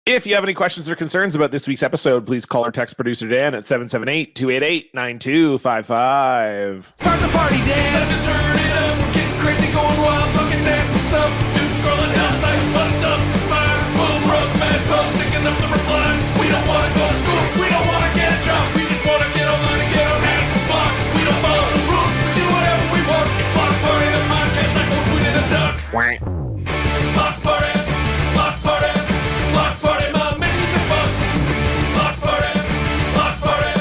If you have any questions or concerns about this week's episode, please call or text producer Dan at 778-288-9255. Start the party, Dan! Time to turn it up, we're getting crazy, going wild, fucking nasty stuff. Dude scrolling hellside, but it doesn't fire. Boom, roast, mad post, sticking up the replies. We don't want to go to school, we don't want to get a job. We just want to get online and get our asses blocked. We don't follow the rules, we do whatever we want. It's Block Party, the podcast, like we'll tweet in a duck. Block Party, Block Party, Block Party, my missions are fucked. Block Party, Block Party,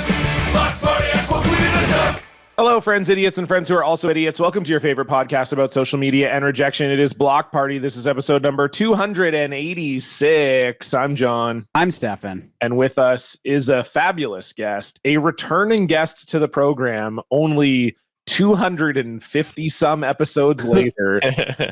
Block Party, I quote tweet in a duck. Hello, friends, idiots, and friends who are also idiots. Welcome to your favorite podcast about social media and rejection. It is Block Party. This is episode number 286. I'm John. I'm Stefan. And with us is a fabulous guest, a returning guest to the program, only 250 some episodes later,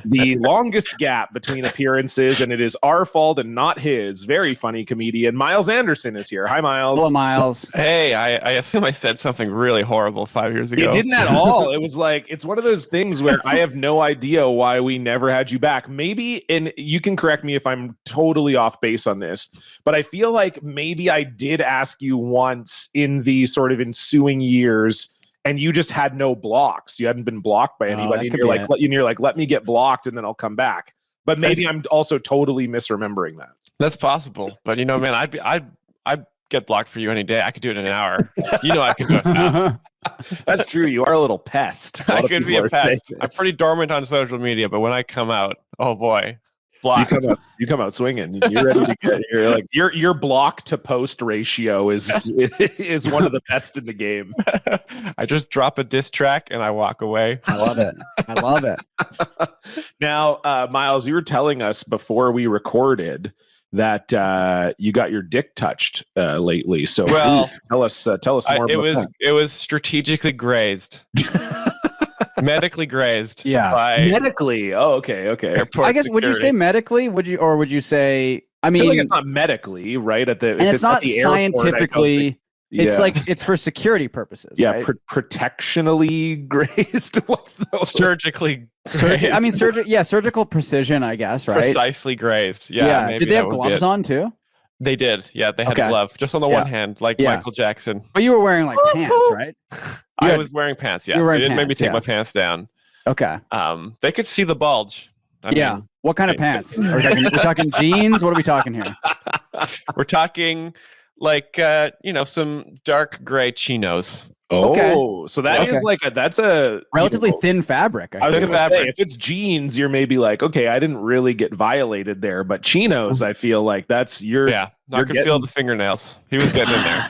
the longest gap between appearances, and it is our fault and not his. Very funny comedian Myles Anderson is here. Hi, Myles. Hello, Myles. Hey, I assume I said something really horrible 5 years ago. You didn't at all. It was like, it's one of those things where I have no idea why we never had you back. Maybe, and you can correct me if I'm totally off base on this, but I feel like maybe I did ask you once in the sort of ensuing years, and you just had no blocks. You hadn't been blocked by anybody. And you're like, let me get blocked and then I'll come back. But maybe I'm also totally misremembering that. That's possible. But you know, man, I'd get blocked for you any day. I could do it in an hour. You know I could do it now. That's true. You are a little pest. I could be a pest. I'm pretty dormant on social media, but when I come out, oh boy. Block. You come out swinging. You're ready to get. You're like your block to post ratio is one of the best in the game. I just drop a diss track and I walk away. I love it. I love it. Now, Myles, you were telling us before we recorded that you got your dick touched lately. So, well, tell us more. It was strategically grazed. Medically grazed. Yeah. Medically. Oh, okay. I guess, would you say medically? Would you say, I mean, I feel like it's not medically, right? And it's not scientifically. It's like, it's for security purposes. Yeah. Right? Protectionally grazed. What's the word? Surgically. I mean, surgical precision, I guess, right? Precisely grazed. Yeah. Did they have gloves on too? They did. Yeah. They had a glove just on the one hand, like Michael Jackson. But you were wearing like pants, right? I was wearing pants. Yes. They didn't make me take my pants down. Okay. They could see the bulge. I mean, what kind of pants? We're talking jeans? What are we talking here? We're talking like, some dark gray chinos. Oh, okay. So that is like that's a relatively thin fabric. I was going to say, if it's jeans, you're maybe like, okay, I didn't really get violated there, but chinos, I feel like that's your. Yeah, I could feel the fingernails. He was getting in there.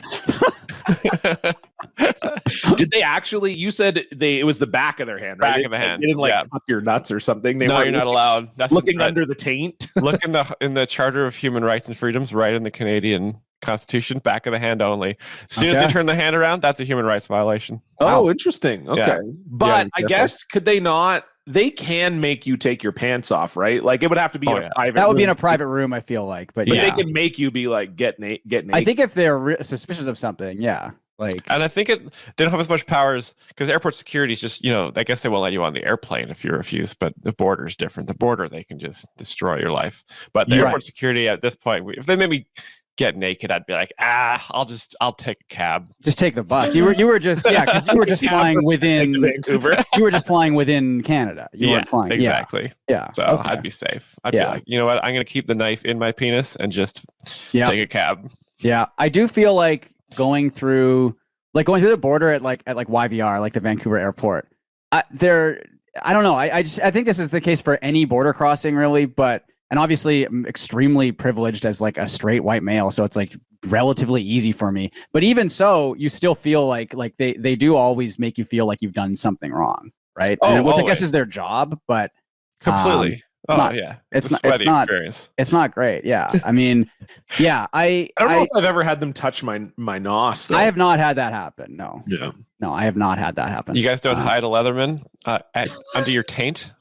Did they actually? You said it was the back of their hand, right? Back of the hand. They didn't cup your nuts or something. You're not allowed. That's looking under the taint. Look in the Charter of Human Rights and Freedoms, right in the Canadian Constitution, back of the hand only. As soon as they turn the hand around, that's a human rights violation. Oh, interesting. Okay. Yeah. But I guess, could they not? They can make you take your pants off, right? Like it would have to be in a private room. That would be in a private room, I feel like. But they can make you be like, get naked. I think if they're suspicious of something, and I think they don't have as much powers because airport security is just, I guess they won't let you on the airplane if you refuse, but the border is different. The border, they can just destroy your life. But the airport security at this point, if they made me get naked, I'd be like, I'll take a cab. Just take the bus. You were just, because you were just flying within Vancouver. You were just flying within Canada. You weren't flying. Exactly. Yeah. So I'd be safe. I'd be like, you know what? I'm going to keep the knife in my penis and just take a cab. Yeah. I do feel like going through the border at YVR, like the Vancouver airport. I don't know. I think this is the case for any border crossing, really, and obviously I'm extremely privileged as like a straight white male, so it's like relatively easy for me. But even so, you still feel like they do always make you feel like you've done something wrong, right? Which I guess is their job, but completely. It's not great. Yeah. I mean, I don't know if I've ever had them touch my nos. Though. I have not had that happen. No. Yeah. No, I have not had that happen. You guys don't hide a Leatherman under your taint?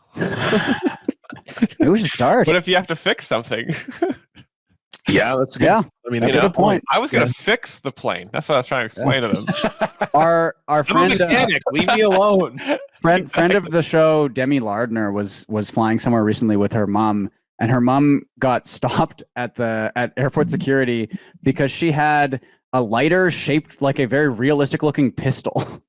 Maybe we should start. What if you have to fix something? Yeah, that's good. Yeah, I mean, that's a good point. I was going to fix the plane. That's what I was trying to explain to them. Our friend, mechanic, leave me alone. friend of the show, Demi Lardner, was flying somewhere recently with her mom, and her mom got stopped at airport security because she had a lighter shaped like a very realistic looking pistol.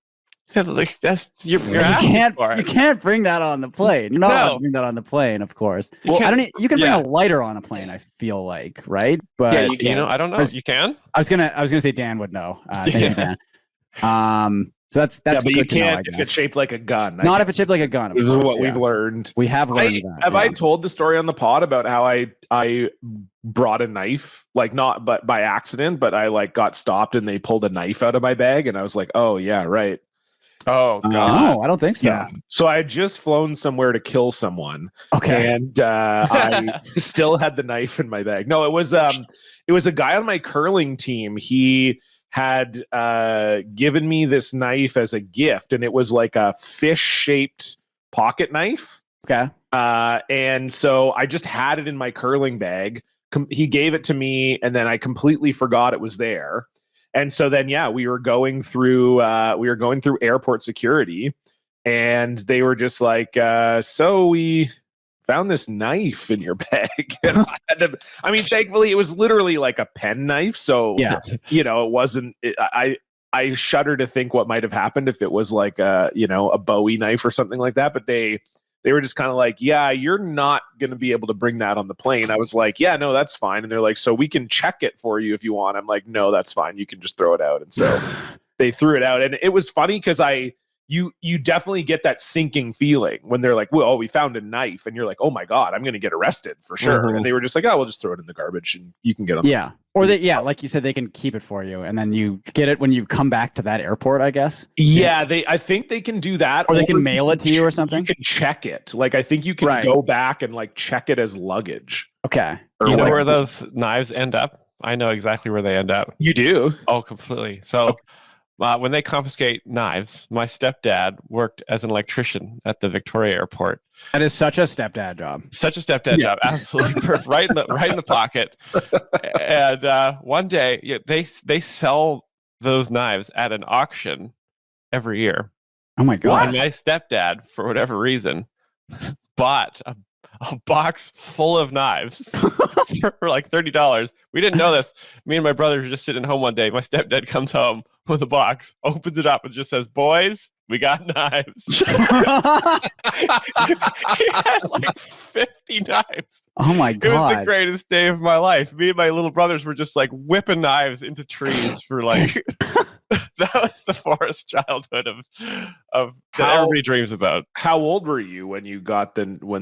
Like, that's you're You asking for it. can't bring that on the plane. You're not allowed No. to bring that on the plane, of course. You can't- You can bring yeah. a lighter on a plane, I feel like, right? But Yeah, you can. You know, I don't know. Because- You can. I was gonna say Dan would know. Thank you, Dan. So that's yeah, but good you to know, I can't if guess. it's shaped like a gun. Not if it's shaped like a gun. Of This is course, what we've yeah. learned. We have learned that. Have yeah. I told the story on the pod about how I brought a knife, like not but by accident, but I like got stopped and they pulled a knife out of my bag and I was like, oh yeah, right. Oh god. No, I don't think so. Yeah. So I had just flown somewhere to kill someone. Okay. And I still had the knife in my bag. No, it was a guy on my curling team. He had given me this knife as a gift, and it was like a fish-shaped pocket knife. Okay. And so I just had it in my curling bag. He gave it to me, and then I completely forgot it was there. And so then, yeah, we were going through airport security, and they were just like, "So we found this knife in your bag." And I mean, thankfully, it was literally like a pen knife, so Yeah. it wasn't. I shudder to think what might have happened if it was like a Bowie knife or something like that. But they were just kind of like, yeah, you're not going to be able to bring that on the plane. I was like, yeah, no, that's fine. And they're like, so we can check it for you if you want. I'm like, no, that's fine. You can just throw it out. And so they threw it out. And it was funny because you definitely get that sinking feeling when they're like, well, we found a knife. And you're like, oh my God, I'm going to get arrested for sure. Mhm. And they were just like, oh, we'll just throw it in the garbage and you can get on. Yeah. Or like you said, they can keep it for you, and then you get it when you come back to that airport, I guess. Yeah, I think they can do that. Or they can mail it to you or something. You can check it. Like, I think you can Right. go back and like check it as luggage. Okay. Or You know like- where those knives end up? I know exactly where they end up. You do? Oh, completely. So when they confiscate knives, my stepdad worked as an electrician at the Victoria Airport. That is such a stepdad job. Such a stepdad job, absolutely perfect, right in the pocket. And one day, they sell those knives at an auction every year. Oh my And God. my stepdad, for whatever reason, bought a box full of knives for like $30. We didn't know this. Me and my brother were just sitting home one day. My stepdad comes home with a box, opens it up, and just says, "Boys, we got knives." He had like 50 knives. Oh my It was the God. greatest day of my life. Me and my little brothers were just like whipping knives into trees for like that was the forest childhood of that How- everybody dreams about. How old were you when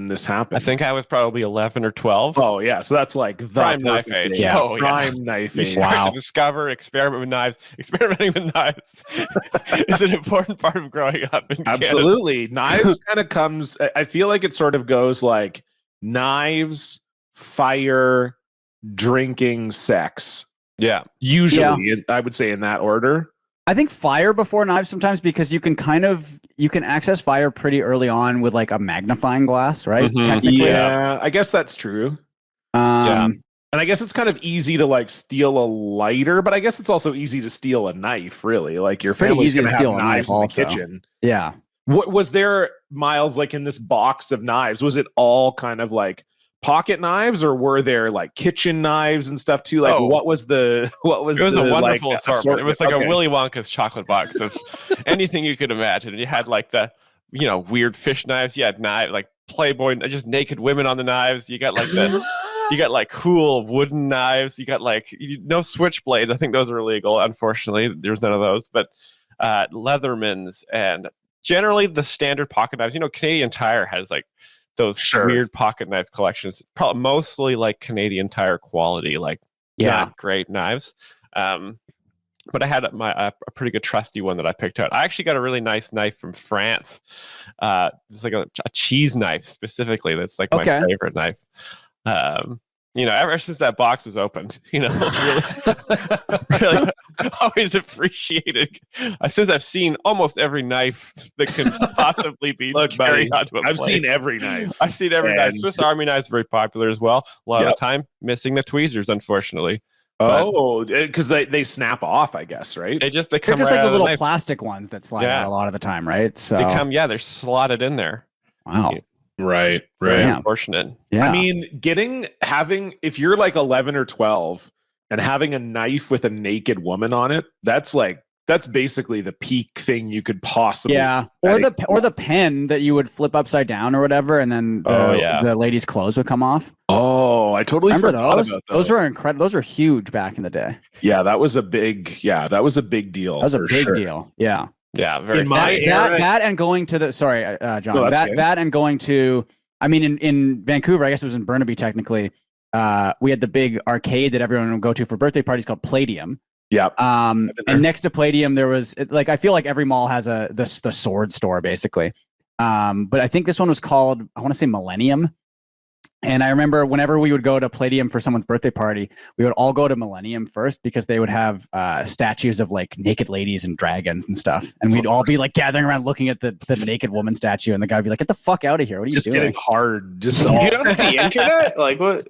this happened? I think I was probably 11 or 12. Oh yeah, so that's like the Prime knife perfect age. age. Yeah. Oh, yeah. Prime knife You age. start to discover, experiment with knives. Experimenting with knives is an important part of growing up in Canada. Absolutely. Knives kind of comes, I feel like it sort of goes like knives, fire, drinking, sex. Yeah. Usually, I would say in that order. I think fire before knives sometimes, because you can access fire pretty early on with like a magnifying glass, right? Mhm. Technically. Yeah, I guess that's true. Yeah. And I guess it's kind of easy to like steal a lighter, but I guess it's also easy to steal a knife, really. Like your It's pretty family's easy to gonna steal have a knife knives in also. the kitchen. Yeah. What was there, Miles, like in this box of knives? Was it all kind of like pocket knives, or were there like kitchen knives and stuff too? Like, Oh. what was It was a the, wonderful like, assortment. It was like Okay. a Willy Wonka's chocolate box of anything you could imagine. And you had like the, weird fish knives. You had like Playboy, just naked women on the knives. You got like you got like cool wooden knives. You got like no switchblades. I think those are illegal. Unfortunately, there's none of those. But Leathermans and generally the standard pocket knives. Canadian Tire has like those Sure. weird pocket knife collections. Probably mostly like Canadian Tire quality, like not great knives. But I had a pretty good trusty one that I picked out. I actually got a really nice knife from France. It's like a cheese knife specifically. That's like my favorite knife. Ever since that box was opened, really always appreciated. Since I've seen almost every knife that can possibly be Look, buddy, carried onto a I've plane. seen every knife. I've seen every knife. And- Swiss Army knives very popular as well. A lot of Yep. the time, missing the tweezers, unfortunately. Oh, because they snap off, I guess, right? They They're come just right like out the of little knife. plastic ones that slide Yeah. out a lot of the time, right? So They're slotted in there. wow. Right. Very Yeah. unfortunate. Yeah. I mean, if you're like 11 or 12 and having a knife with a naked woman on it, that's basically the peak thing you could possibly. Yeah, or the pen that you would flip upside down or whatever, and then the lady's clothes would come off. Oh, I totally remember forgot those. about Those were incredible. Those were huge back in the day. Yeah, that was a big deal. That was a big sure. deal. Yeah. Yeah, very. In my that and going to the John. No, that's okay. that and going to. I mean, in Vancouver, I guess it was in Burnaby technically. We had the big arcade that everyone would go to for birthday parties called Palladium. Yeah. And next to Palladium, there was I feel like every mall has the sword store basically. But I think this one was called, I want to say Millennium. And I remember whenever we would go to Palladium for someone's birthday party, we would all go to Millennium first because they would have statues of like naked ladies and dragons and stuff. And we'd all be like gathering around looking at the naked woman statue. And the guy would be like, get the fuck out of here. What are you doing? Getting hard. Just You don't have the internet? Like what?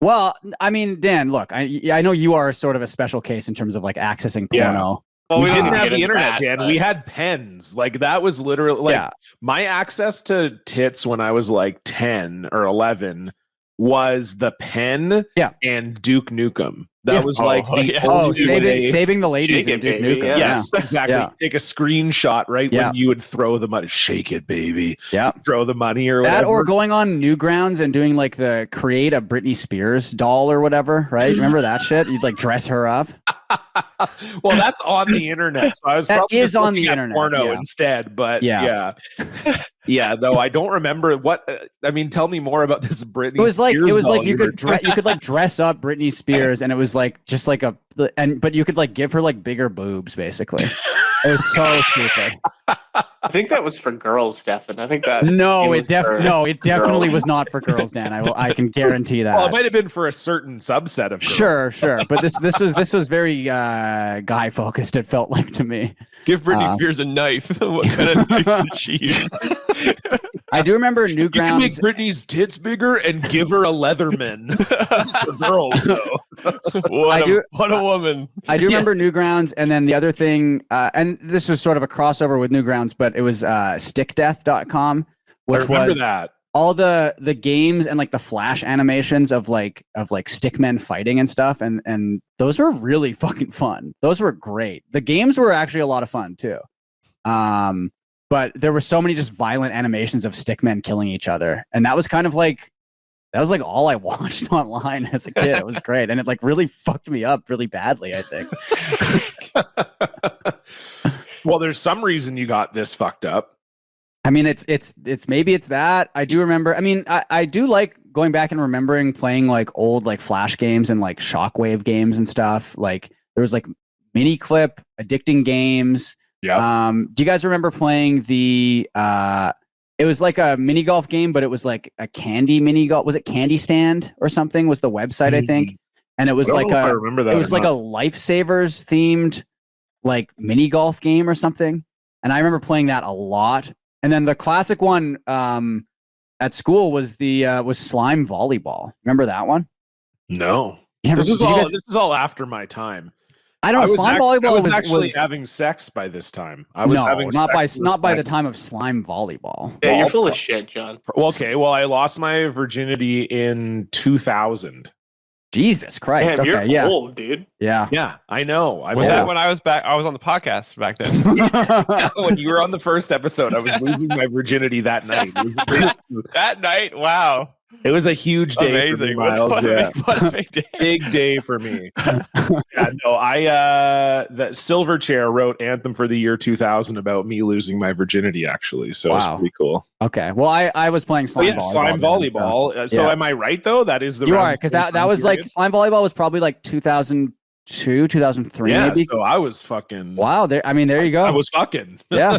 Well, I mean, Dan, look, I know you are sort of a special case in terms of like accessing porno. Well, we didn't don't have get the into internet, that, Dan. but- We had pens. Like that was literally like my access to tits when I was like 10 or 11 was the pen and Duke Nukem. That was like saving the ladies in Duke Nukem. Yeah. Yes, exactly. Yeah. Take a screenshot when you would throw the money. Shake it, baby. Yeah. Throw the money or whatever. That or going on Newgrounds and doing like the create a Britney Spears doll or whatever, right? Remember that shit? You'd like dress her up. Well, that's on the internet. So I was probably just on the looking at internet porno instead. But yeah. No, I don't remember what. I mean, tell me more about this Britney. It was like doll you could like dress up Britney Spears, and it was like just like but you could like give her like bigger boobs, basically. It was so stupid. I think that was for girls, Stefan. I think that it definitely was not for girls, Dan. I can guarantee that. Well, it might have been for a certain subset of girls. Sure. But this was very guy focused. It felt like to me. Give Britney Spears a knife. What kind of knife did she use? I do remember Newgrounds. You can make Britney's tits bigger and give her a Leatherman. This is for girls, though. What a woman. I do remember Newgrounds, and then the other thing, and this was sort of a crossover with Newgrounds, but it was stickdeath.com, which was that. All the games and like the flash animations of like stickmen fighting and stuff, and those were really fucking fun. Those were great. The games were actually a lot of fun too. But there were so many just violent animations of stickmen killing each other, and that was kind of like all I watched online as a kid. It was great, and it like really fucked me up really badly, I think. Well, there's some reason you got this fucked up. I mean, it's maybe it's that. I do remember. I mean, I do like going back and remembering playing like old like Flash games and like Shockwave games and stuff. Like there was like Mini Clip, Addicting Games. Yeah. Do you guys remember playing the? It was like a mini golf game, but it was like a candy mini golf. Was it Candy Stand or something? Was the website, I think? And it was like I remember that. It was like a Lifesavers themed like mini golf game or something. And I remember playing that a lot. And then the classic one at school was was slime volleyball. Remember that one? No. This is all after my time. I don't know. Slime volleyball was actually having sex by this time. I was having sex not by the time of slime volleyball. Yeah, you're full of shit, John. Well, okay. Well, I lost my virginity in 2000. Jesus Christ. Damn, okay, you're old, dude. Yeah. Yeah, I know. Was that when I was back? I was on the podcast back then. When you were on the first episode, I was losing my virginity that night. It was that night? Wow. It was a huge day. Amazing. For me, Myles. What a big day. Big day for me. The Silverchair wrote Anthem for the Year 2000 about me losing my virginity, actually. So it was pretty cool. Okay. Well, I was playing slime volleyball. Slime volleyball. So am I right, though? That is the You are, because that was like slime volleyball was probably like 2002, 2003, maybe. So I was fucking. Wow. There you go. I was fucking. Yeah.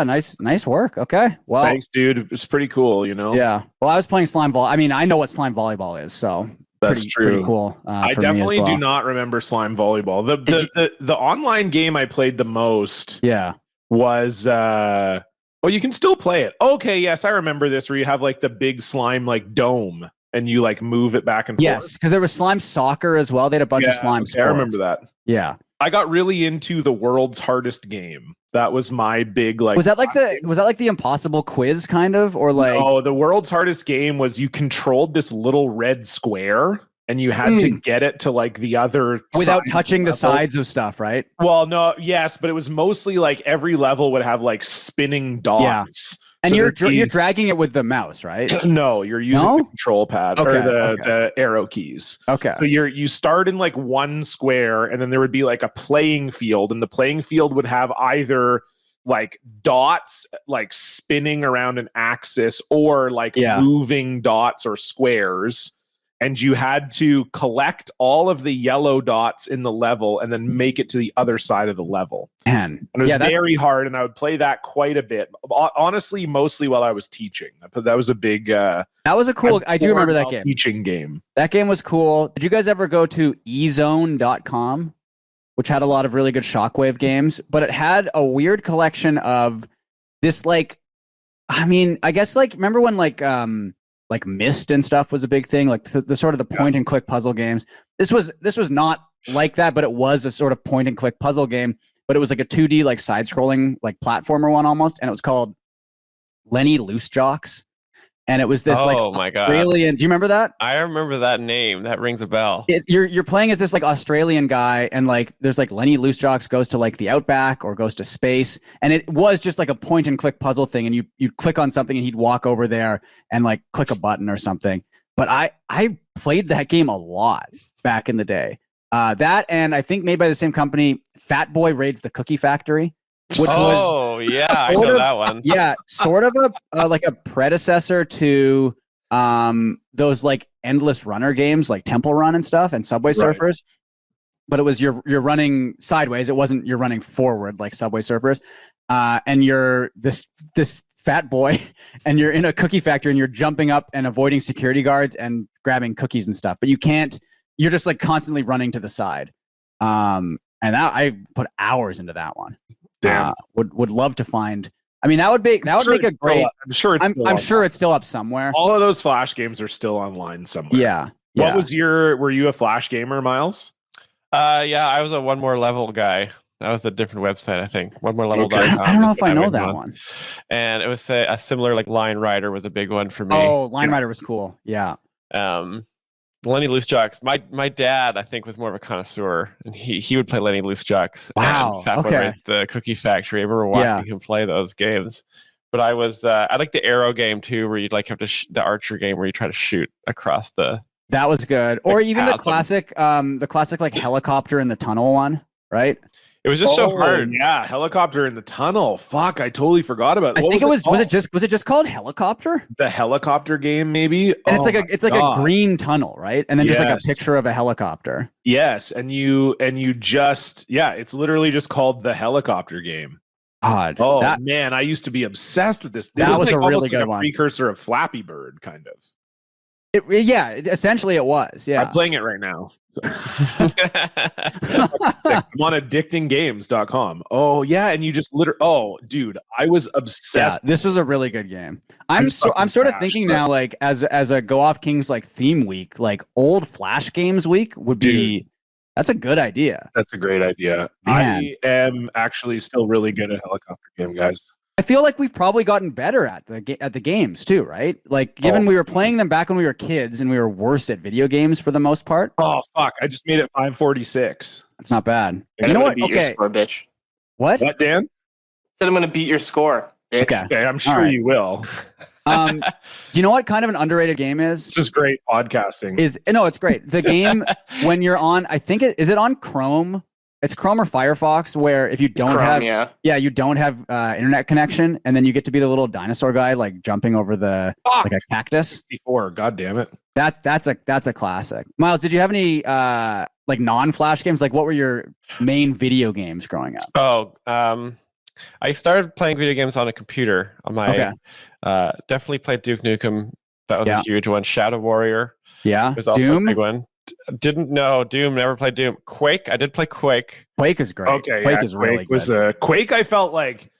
Nice work. Okay. Well, thanks, dude. It's pretty cool, you know? Yeah. Well, I was playing slime volleyball. I mean, I know what slime volleyball is, so that's true. Pretty cool. I definitely do not remember slime volleyball. The online game I played the most. Yeah. Was you can still play it. Okay, yes, I remember this where you have like the big slime like dome and you like move it back and forth. Yes, because there was slime soccer as well. They had a bunch of slime sports. I remember that. Yeah. I got really into the world's hardest game. That was my big like. Was that like the impossible quiz kind of, or like? No, the world's hardest game was you controlled this little red square and you had to get it to like the other without side touching of the level. sides of stuff, right? Well, no, yes, but it was mostly like every level would have like spinning dots. And So you're there'd be- you're dragging it with the mouse, right? no, you're using No? the control pad Okay, or the, okay. the arrow keys. Okay. So you start in like one square, and then there would be like a playing field, and the playing field would have either like dots like spinning around an axis or like moving dots or squares. And you had to collect all of the yellow dots in the level and then make it to the other side of the level. Man. And it was Yeah, very hard, and I would play that quite a bit. Honestly, mostly while I was teaching. That was a big that was a cool. I do remember that game. Teaching game. That game was cool. Did you guys ever go to ezone.com, which had a lot of really good Shockwave games, but it had a weird collection of this like, I mean, I guess like remember when like Myst and stuff was a big thing, like the sort of the point and click puzzle games. This was not like that, but it was a sort of point and click puzzle game, but it was like a 2D like side scrolling like platformer one almost, and it was called Lenny Loose Jocks. And it was this my God. Australian. Do you remember that? I remember that name. That rings a bell. You're playing as this like Australian guy, and like there's like Lenny Loose Jocks goes to like the outback or goes to space, and it was just like a point and click puzzle thing, and you'd click on something and he'd walk over there and like click a button or something. But I played that game a lot back in the day. That, and I think made by the same company, Fat Boy Raids the Cookie Factory. Which was yeah, I know that one. Yeah, sort of a like a predecessor to those like endless runner games like Temple Run and stuff and Subway Surfers. But it was you're running sideways. It wasn't you're running forward like Subway Surfers. And you're this fat boy and you're in a cookie factory and you're jumping up and avoiding security guards and grabbing cookies and stuff. But you're just like constantly running to the side. And that I put hours into that one. Would love to find. I mean, that would make a great. I'm sure it's still up somewhere. All of those Flash games are still online somewhere. Yeah. Were you a Flash gamer, Myles? Yeah, I was a One More Level guy. That was a different website, I think. One More Level. I don't know if I know that one. And it was a similar like Line Rider was a big one for me. Oh, Line Rider was cool. Yeah. Lenny Loose Jocks. My dad, I think, was more of a connoisseur, and he would play Lenny Loose Jocks. Wow. And Fat Boy Raids the Cookie Factory. I remember watching him play those games. But I like the arrow game too, where you'd like have to the archer game where you try to shoot across the. That was good. Or even the classic like helicopter in the tunnel one, right? It was just so hard. Yeah, helicopter in the tunnel. Fuck, I totally forgot about it. I think it was it just called Helicopter? The helicopter game, maybe. And it's like a green tunnel, right? And then just like a picture of a helicopter. Yes, and you just it's literally just called the helicopter game. God. Oh man, I used to be obsessed with this. That was like a really almost good like a one. precursor of Flappy Bird, kind of. Essentially it was. Yeah. I'm playing it right now. I'm on addictinggames.com. Oh yeah, and you just dude, I was obsessed. Yeah, this was a really good game. I'm sort of thinking now, like as a Go Off Kings like theme week, like old Flash games week would be. That's a good idea. That's a great idea. Man. I am actually still really good at helicopter game, guys. I feel like we've probably gotten better at the games too, right? Like, given we were playing them back when we were kids, and we were worse at video games for the most part. Oh fuck! I just made it 546. That's not bad. You know what? Your score, bitch. What, Dan? Said I'm gonna beat your score, bitch. Okay, I'm sure you will. Do you know what kind of an underrated game is? This is great podcasting. It's great. The game when you're on, I think is it on Chrome? It's Chrome or Firefox, where if you don't you don't have internet connection, and then you get to be the little dinosaur guy like jumping over like a cactus. 64. God damn it. That's a classic. Myles, did you have any like non-Flash games? Like, what were your main video games growing up? I started playing video games on a computer. On my definitely played Duke Nukem. That was a huge one. Shadow Warrior. Yeah. Was also Doom? a big one. Didn't know Doom. Never played Doom. Quake. I did play Quake. Quake is great. Okay, Quake is really good. Quake. I felt like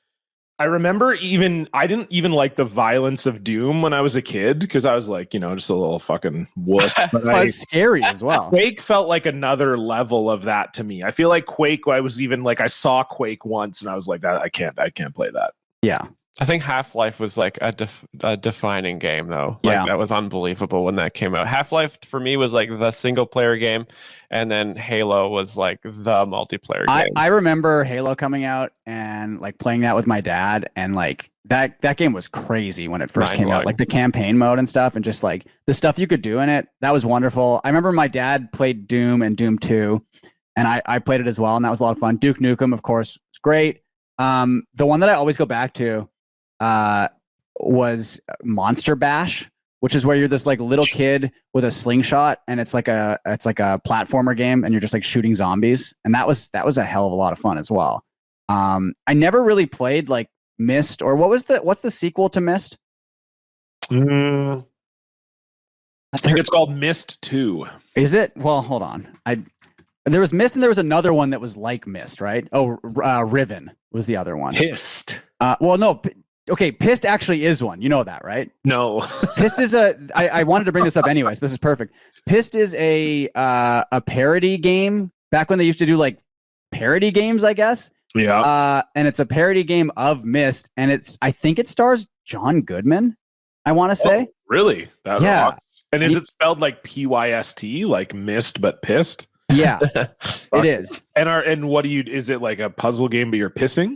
I remember I didn't even like the violence of Doom when I was a kid because I was like, just a little fucking wuss. But Well, it's scary as well. Quake felt like another level of that to me. I feel like Quake, I was even like, I saw Quake once and I was like, that I can't play that. Yeah. I think Half-Life was like a defining game, though. Like, that was unbelievable when that came out. Half-Life for me was like the single player game, and then Halo was like the multiplayer game. I remember Halo coming out and like playing that with my dad, and like that game was crazy when it first came out. Like the campaign mode and stuff, and just like the stuff you could do in it. That was wonderful. I remember my dad played Doom and Doom 2, and I played it as well, and that was a lot of fun. Duke Nukem, of course, was great. The one that I always go back to was Monster Bash, which is where you're this like little kid with a slingshot, and it's like a platformer game, and you're just like shooting zombies, and that was a hell of a lot of fun as well. I never really played like Myst, or what's the sequel to Myst? I think it's called Myst 2. Is it? Well, hold on. There was Myst, and there was another one that was like Myst, right? Oh, Riven was the other one. Pissed. Well, no. Okay, Pissed actually is one. You know that, right? No. Pissed is I wanted to bring this up anyways. This is perfect. Pissed is a parody game back when they used to do like parody games, I guess. Yeah. And it's a parody game of Myst, and I think it stars John Goodman, I want to say. Oh, really? That Yeah. rocks. And is it spelled like PYST, like mist but pissed? Yeah. It is. And what is it like a puzzle game but you're pissing?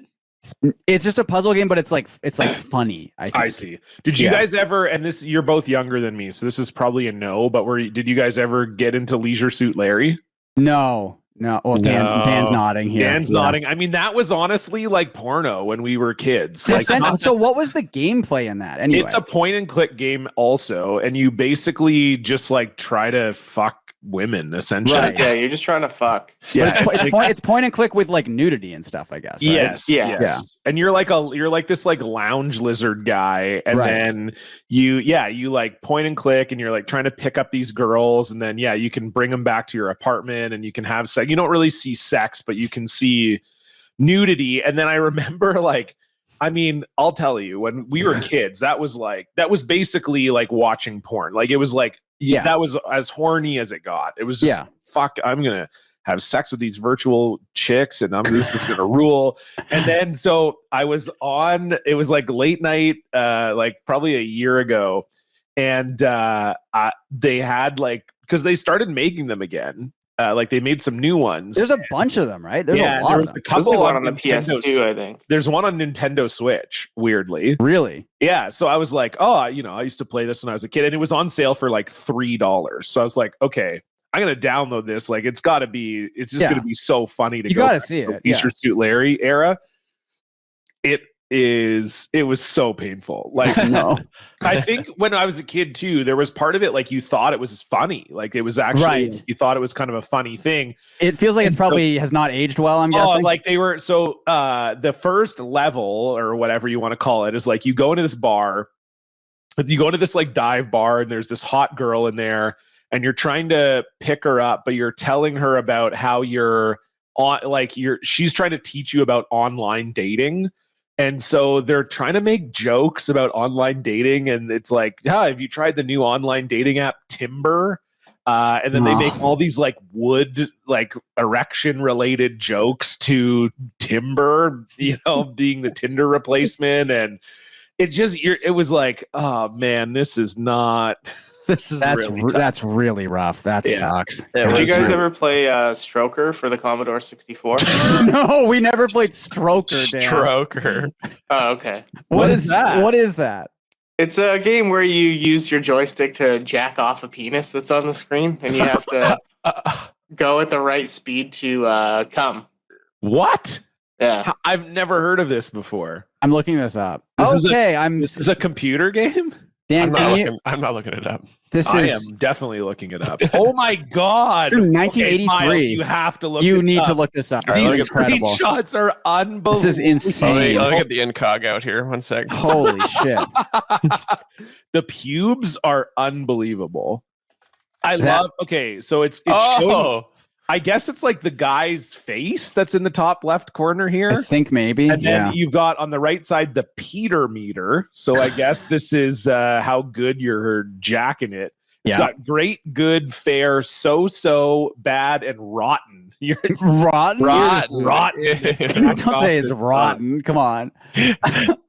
It's just a puzzle game, but it's like funny. I think. I see. Did you guys ever? And this, you're both younger than me, so this is probably a no. But did you guys ever get into Leisure Suit Larry? No. Well, Dan's nodding here. Dan's nodding. I mean, that was honestly like porno when we were kids. So what was the gameplay in that? Anyway, it's a point and click game also, and you basically just like try to fuck women essentially. Right. Yeah, you're just trying to fuck. Yeah, it's point and click with like nudity and stuff, I guess. Right? Yes. And you're like this like lounge lizard guy, and then you like point and click, and you're like trying to pick up these girls, and then you can bring them back to your apartment, and you can have sex. You don't really see sex, but you can see nudity. And then I remember I'll tell you, when we were kids, that was basically like watching porn. Like it was like, that was as horny as it got. It was just, fuck, I'm going to have sex with these virtual chicks and this is going to rule. And then, so I was it was like late night, like probably a year ago. And they had because they started making them weirdly. Like they made some new ones. There's a bunch of them, right? There's a lot of them. A couple on the PS2, I think. There's one on Nintendo Switch, weirdly. Really? Yeah. So I was like, I used to play this when I was a kid, and it was on sale for like $3. So I was like, okay, I'm gonna download this. Like it's just gonna be so funny to you gotta see it. Leisure Suit Larry era. It was so painful. Like, no. I think when I was a kid too, there was part of it like you thought it was funny. Like it was actually you thought it was kind of a funny thing. It feels like it probably has not aged well, I'm guessing. Like they were the first level or whatever you want to call it is like you go into this bar, you go into this like dive bar, and there's this hot girl in there, and you're trying to pick her up, but you're telling her about how she's trying to teach you about online dating. And so they're trying to make jokes about online dating, and it's like, have you tried the new online dating app Timber? And then they make all these like wood, like erection related jokes to Timber, being the Tinder replacement, and it was like, oh man, this is that's really rough. That sucks. Did you guys ever play Stroker for the Commodore 64? No, we never played Stroker. Dan. Stroker. Oh, okay. What is that? What is that? It's a game where you use your joystick to jack off a penis that's on the screen, and you have to go at the right speed to come. What? Yeah. I've never heard of this before. I'm looking this up. This is a computer game? Dan, I'm not looking it up. I am definitely looking it up. Oh my god! Dude, 1983. Okay, Myles, you have to look. You need to look this up. These screenshots are unbelievable. This is insane. Let me get the incog out here. 1 sec. Holy shit! The pubes are unbelievable. I love. Okay, so it's showing. I guess it's like the guy's face that's in the top left corner here. I think maybe. And then you've got on the right side the Peter meter. So I guess this is how good you're jacking it. It's got great, good, fair, so, bad, and rotten. You're rotten. Rotten. Don't say it's rotten. Come on.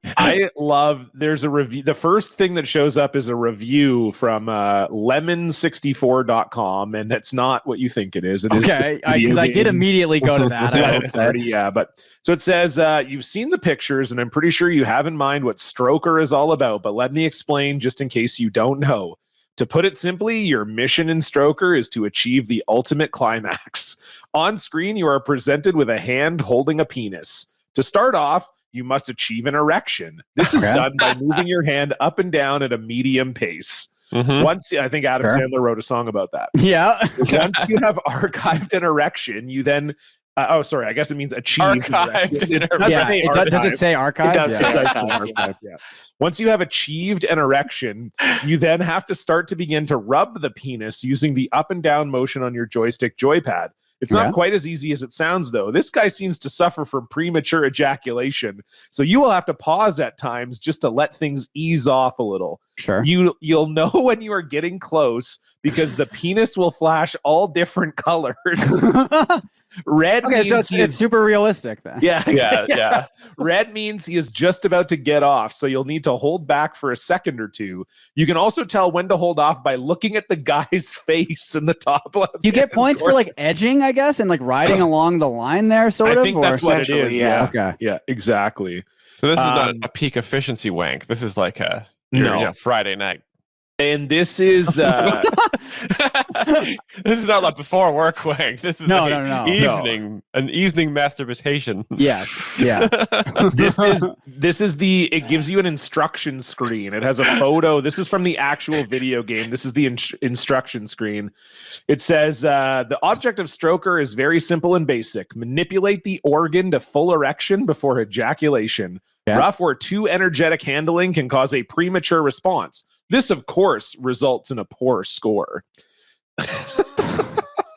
I love. There's a review. The first thing that shows up is a review from lemon64.com, and it's not what you think it is. It is okay, because I did immediately go to that. Yeah, but so it says you've seen the pictures, and I'm pretty sure you have in mind what Stroker is all about. But let me explain, just in case you don't know. To put it simply, your mission in Stroker is to achieve the ultimate climax. On screen, you are presented with a hand holding a penis. To start off, you must achieve an erection. This is done by moving your hand up and down at a medium pace. Once, I think Adam Sandler wrote a song about that. Yeah. Once you have archived an erection, you then I guess it means achieved. Archived. Does it say archive? It does say archive. Yeah. Once you have achieved an erection, you then have to start to begin to rub the penis using the up and down motion on your joystick joypad. It's not quite as easy as it sounds, though. This guy seems to suffer from premature ejaculation, so you will have to pause at times just to let things ease off a little. Sure. You'll know when you are getting close because the penis will flash all different colors. Red means so it's super realistic then. Yeah. Red means he is just about to get off, so you'll need to hold back for a second or two. You can also tell when to hold off by looking at the guy's face in the top left. You get points for like edging, I guess, and like riding along the line there, sort of. I think that's what it is. Yeah. Okay. Yeah, exactly. So this is not a peak efficiency wank. This is like a Friday night. And this is this is not like before work wank. This is no. an evening masturbation. Yes. Yeah. this is it gives you an instruction screen. It has a photo. This is from the actual video game. This is the instruction screen. It says the object of Stroker is very simple and basic. Manipulate the organ to full erection before ejaculation. Rough or too energetic handling can cause a premature response. This, of course, results in a poor score.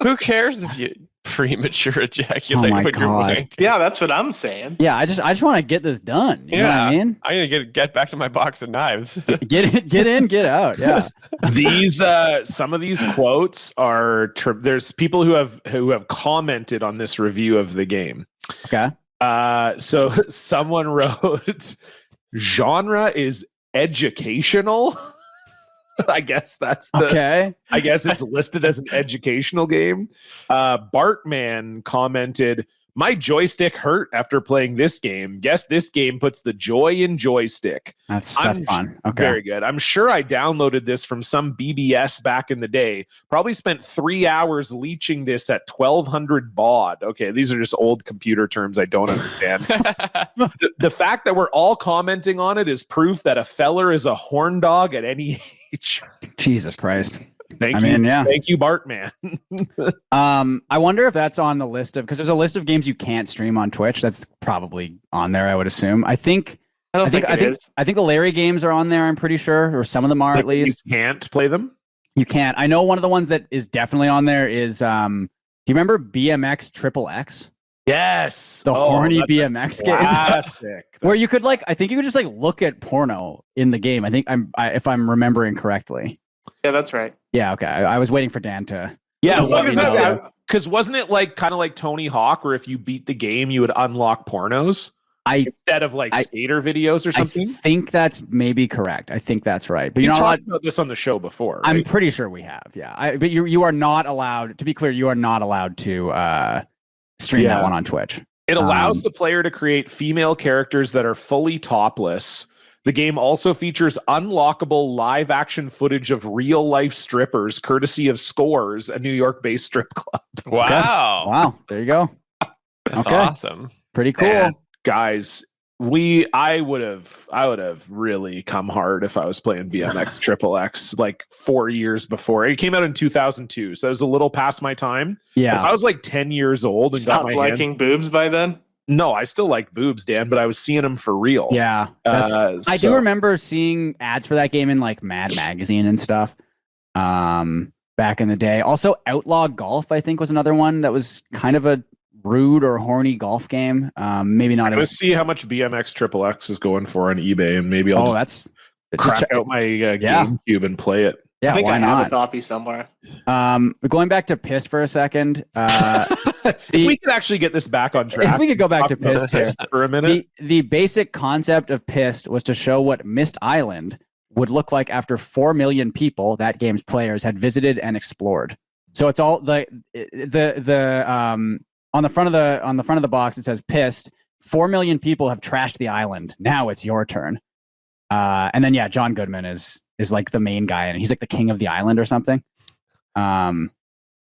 Who cares if you premature ejaculate when you're wanking? Yeah, that's what I'm saying. Yeah, I just want to get this done. You know what I mean? I'm gonna get back to my box of knives. Get in, get out. Yeah. These some of these quotes are there's people who have commented on this review of the game. Okay. So someone wrote, genre is educational. I guess that's the okay. I guess it's listed as an educational game. Bartman commented, my joystick hurt after playing this game. Guess this game puts the joy in joystick. That's fun. Okay. Very good. I'm sure I downloaded this from some BBS back in the day. Probably spent 3 hours leeching this at 1200 baud. Okay, these are just old computer terms I don't understand. The fact that we're all commenting on it is proof that a feller is a horn dog at any age. Jesus Christ. Thank you, Bartman. I wonder if that's on the list of, because there's a list of games you can't stream on Twitch. That's probably on there, I would assume. I think the Larry games are on there, I'm pretty sure, or some of them are at least. You can't play them? You can't. I know one of the ones that is definitely on there is do you remember BMX XXX? Yes. The horny BMX game. Where you could I think you could just look at porno in the game. I think if I'm remembering correctly. Yeah, that's right. Yeah, okay. I was waiting for Dan to. Yeah, because wasn't it kind of like Tony Hawk, where if you beat the game, you would unlock pornos instead of skater videos or something? I think that's maybe correct. I think that's right. But you're not allowed about this on the show before. Right? I'm pretty sure we have. Yeah, but you are not allowed. To be clear, you are not allowed to stream that one on Twitch. It allows the player to create female characters that are fully topless. The game also features unlockable live action footage of real life strippers, courtesy of Scores, a New York based strip club. Wow. Okay. Wow. There you go. That's awesome. Pretty cool. And guys, I would have really come hard if I was playing BMX XXX 4 years before. It came out in 2002, so it was a little past my time. Yeah. If I was 10 years old and stopped got my liking boobs by then. No, I still like boobs, Dan, but I was seeing them for real. Yeah. I do remember seeing ads for that game in Mad Magazine and stuff. back in the day. Also, Outlaw Golf, I think, was another one that was kind of a rude or horny golf game. Maybe not Let's as. see how much BMX XXX is going for on eBay, and maybe I'll that's crack out my GameCube and play it. Yeah, I think why I have not? a copy somewhere. Going back to Pissed for a second. If we could actually get this back on track. If we could go back to talk about Pissed here. for a minute. The basic concept of Pissed was to show what Mist Island would look like after 4 million people, that game's players, had visited and explored. So it's all on the front of the box it says Pissed. 4 million people have trashed the island. Now it's your turn. And then John Goodman is like the main guy, and he's like the king of the island or something.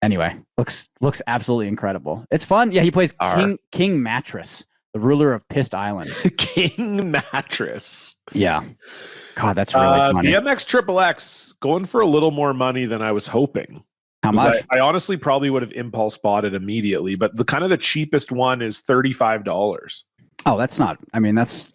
Anyway, looks absolutely incredible. It's fun. Yeah, he plays King Mattress, the ruler of Pissed Island. King Mattress. Yeah. God, that's really funny. BMX XXX going for a little more money than I was hoping. How much? I honestly probably would have impulse bought it immediately, but the cheapest one is $35. Oh, that's not. I mean, that's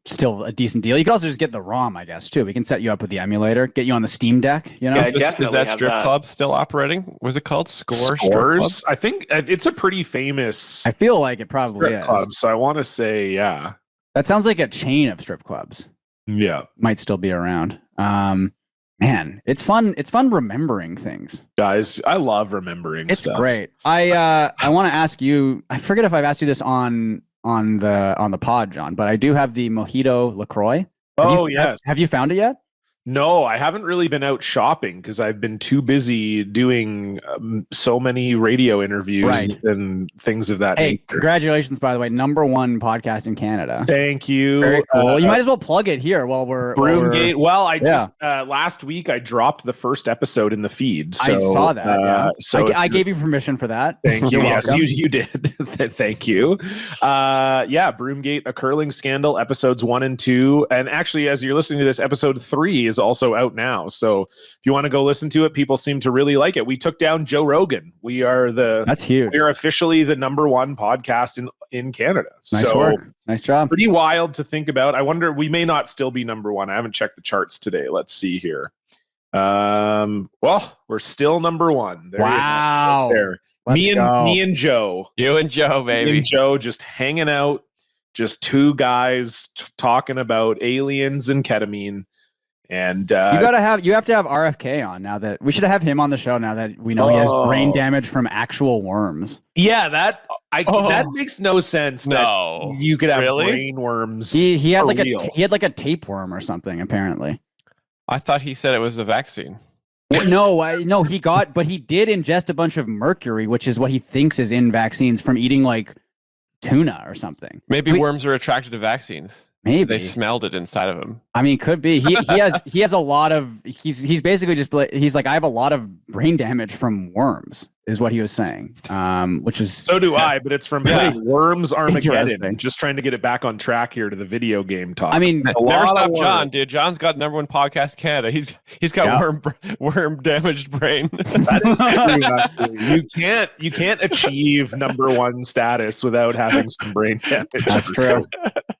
still a decent deal. You can also just get the ROM, I guess, too. We can set you up with the emulator, get you on the Steam Deck. You know, Yeah, Is definitely that have strip that. club still operating? Was it called Scores? Scores? I think it's a pretty famous I feel like it probably strip is. club, so I want to say That sounds like a chain of strip clubs. yeah. Might still be around. Man, it's fun. It's fun remembering things. Guys, I love remembering It's stuff. great. I want to ask you. I forget if I've asked you this on the pod, John, but I do have the Mojito LaCroix. Yes. Have you found it yet? No, I haven't really been out shopping because I've been too busy doing so many radio interviews and things of that Hey, nature. congratulations, by the way. #1 podcast in Canada. Thank you. Very cool. You might as well plug it here while we're Broomgate. Well, I just last week I dropped the first episode in the feed. So, I saw that. So I gave you permission for that. Thank you. You're Yes, welcome. you did. Thank you. Broomgate, A Curling Scandal, episodes 1 and 2. And actually, as you're listening to this, episode 3 is also out now. So if you want to go listen to it, people seem to really like it. We took down Joe Rogan. That's huge. We are officially the #1 podcast in Canada. Nice work. Nice job. Pretty wild to think about. I wonder, we may not still be #1. I haven't checked the charts today. Let's see here. Well, we're still #1. There Wow. you go. There. Let's go. Me and Joe. You and Joe, Me baby. and Joe just hanging out, just two guys talking about aliens and ketamine. And You have to have RFK on now that we should have him on the show now that we know he has brain damage from actual worms. yeah, that makes no sense. No. That you could have Really? brain worms. He had for like real. he had like a tapeworm or something apparently. I thought he said it was the vaccine. No, he did ingest a bunch of mercury, which is what he thinks is in vaccines from eating like tuna or something. Maybe worms are attracted to vaccines. Maybe They smelled it inside of him. I mean, could be. He has a lot of. He's basically just. He's like, I have a lot of brain damage from worms, is what he was saying. Which is So do I, but it's from playing Worms Armageddon. Interesting. Just trying to get it back on track here to the video game talk. I mean, A Never lot stop of John, worms. dude. John's got #1 podcast in Canada. He's got worm damaged brain. That is true, actually. You can't achieve #1 status without having some brain damage. That's true.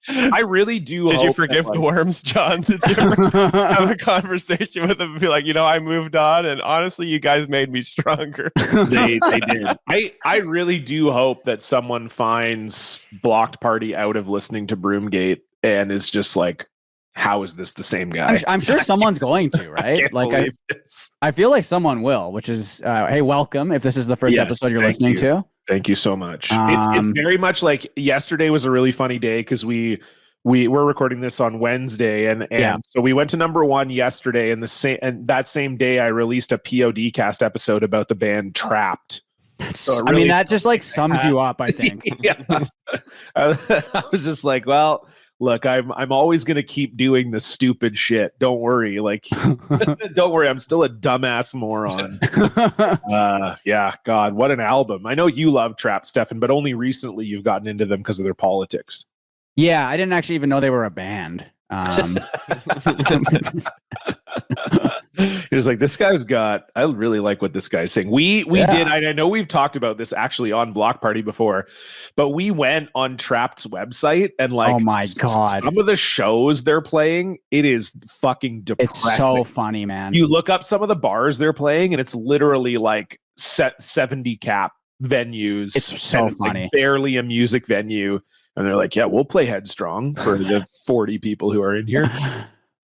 I really do. Did you hope forgive that, the worms, John? Did you ever have a conversation with them and be like, I moved on, and honestly, you guys made me stronger. they did. I really do hope that someone finds Blocked Party out of listening to Broomgate and is just like, how is this the same guy? I'm sure someone's going to, right? Can't believe this. I feel like someone will, which is, hey, welcome. If this is the first Yes, episode you're thank listening you. to. Thank you so much. It's very much like yesterday was a really funny day because we're recording this on Wednesday and so we went to #1 yesterday and that same day I released a POD cast episode about the band Trapped. So I mean, that just like sums you up, I think. yeah. I was just like, well, look, I'm always going to keep doing the stupid shit. Don't worry. Like, don't worry. I'm still a dumbass moron. Yeah. God, what an album. I know you love Trapped, Stefan, but only recently you've gotten into them because of their politics. Yeah, I didn't actually even know they were a band. He was like, this guy's got, I really like what this guy's saying. We did, I know we've talked about this actually on Block Party before, but we went on Trapped's website and like, oh my God, some of the shows they're playing, it is fucking depressing. It's so funny, man. You look up some of the bars they're playing and it's literally like 70 cap venues. It's so funny. Like barely a music venue. And they're like, yeah, we'll play Headstrong for the 40 people who are in here.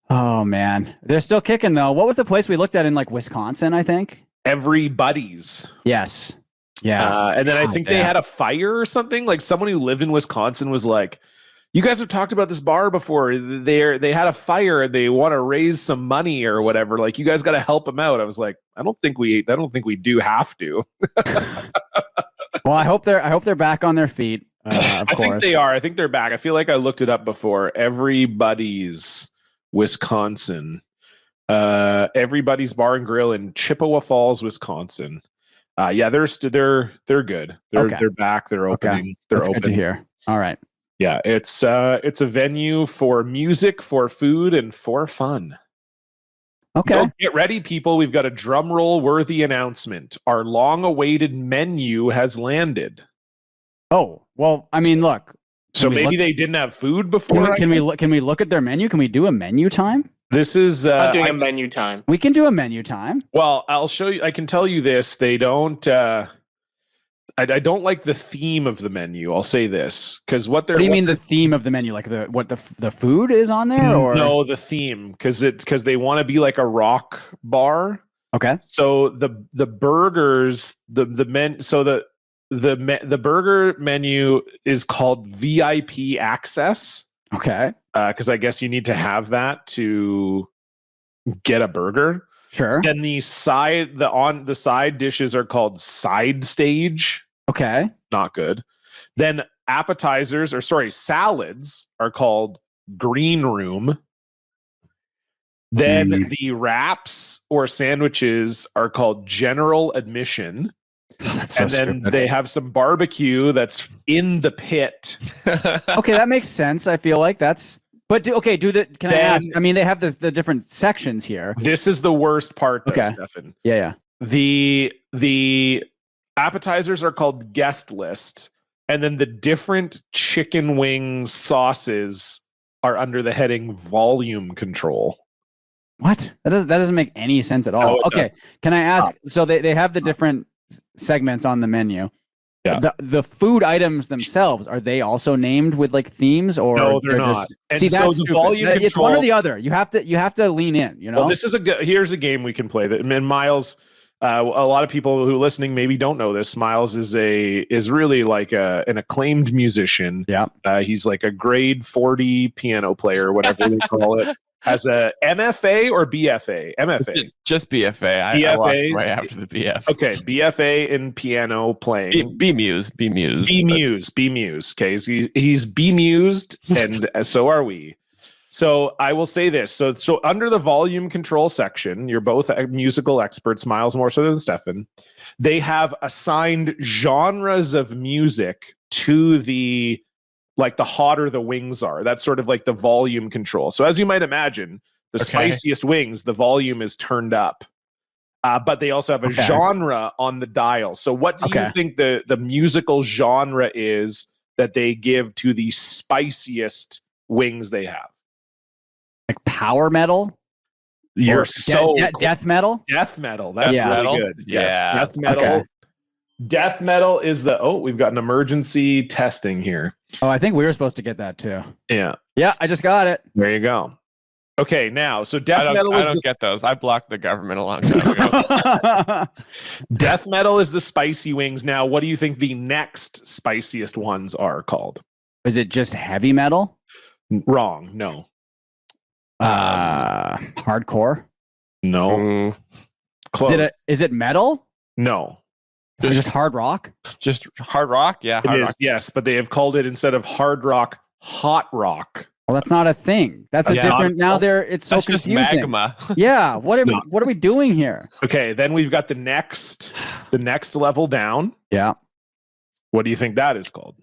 Oh man, they're still kicking though. What was the place we looked at in like Wisconsin? I think Everybody's. Yes. Yeah. And then I think they had a fire or something. Like someone who lived in Wisconsin was like, "You guys have talked about this bar before. They had a fire and they want to raise some money or whatever. Like you guys got to help them out." I was like, I don't think we do have to. Well, I hope they're back on their feet. I think they are. I think they're back. I feel like I looked it up before. Everybody's Wisconsin. Everybody's Bar and Grill in Chippewa Falls, Wisconsin. Yeah, they're good. They're back. They're opening. Okay. They're That's open. good to hear. All right. Yeah, it's a venue for music, for food, and for fun. Okay. So get ready, people. We've got a drum roll worthy announcement. Our long-awaited menu has landed. Oh, well, I mean, look. So maybe they didn't have food before. Can we look at their menu? Can we do a menu time? This is I'm doing a menu time. We can do a menu time. Well, I'll show you. I can tell you this. They don't. I don't like the theme of the menu. I'll say this because what do you mean the theme of the menu? Like the food is on there, or no, the theme because they want to be like a rock bar. Okay. So the burgers, the burger menu is called VIP access. Okay. Because I guess you need to have that to get a burger. Sure. Then the side dishes are called side stage. Okay. Not good. Then salads are called green room. Then the wraps or sandwiches are called general admission. That's so and then stupid. they have some barbecue that's in the pit. Okay, that makes sense. I feel like that's. But I ask? I mean, they have the different sections here. This is the worst part, though, Okay. Stefan. Yeah. The appetizers are called guest list, and then the different chicken wing sauces are under the heading volume control. What? That doesn't make any sense at all. No, Okay, doesn't. Can I ask? So they have the different segments on the menu. Yeah. The food items themselves, are they also named with like themes, or No, they're not. just And see so that's the stupid. volume It's one or control- the other. You have to lean in, you know. Well, this is here's a game we can play. That and Myles, a lot of people who are listening maybe don't know this. Myles is really like an acclaimed musician. Yeah. He's like a grade 40 piano player, whatever they call it. Has a MFA or BFA? MFA. Just BFA. I walked right after the BF. Okay, BFA in piano playing. B Muse. Okay, he's bemused, and so are we. So I will say this. So under the volume control section, you're both musical experts, Myles more so than Stefan. They have assigned genres of music to the hotter the wings are. That's sort of like the volume control. So as you might imagine, the spiciest wings, the volume is turned up. But they also have a genre on the dial. So what do you think the musical genre is that they give to the spiciest wings they have? Like power metal? You're death metal? Death metal. That's really good. Yes. Yeah. Death metal. Okay. Death metal is we've got an emergency testing here. Oh, I think we were supposed to get that too. Yeah. Yeah, I just got it. There you go. Okay, now, so death metal is I don't get those. I blocked the government a long time ago. death metal is the spicy wings. Now, what do you think the next spiciest ones are called? Is it just heavy metal? Wrong. No. Hardcore? No. Close. Is it metal? No. Just hard rock? Just hard rock? Yeah, hard It is, rock. yes, but they have called it instead of hard rock, hot rock. Well, that's not a thing. That's a Yeah. different. Now it's so That's just confusing. magma. Yeah. What are we doing here? Okay, then we've got the next level down. Yeah. What do you think that is called?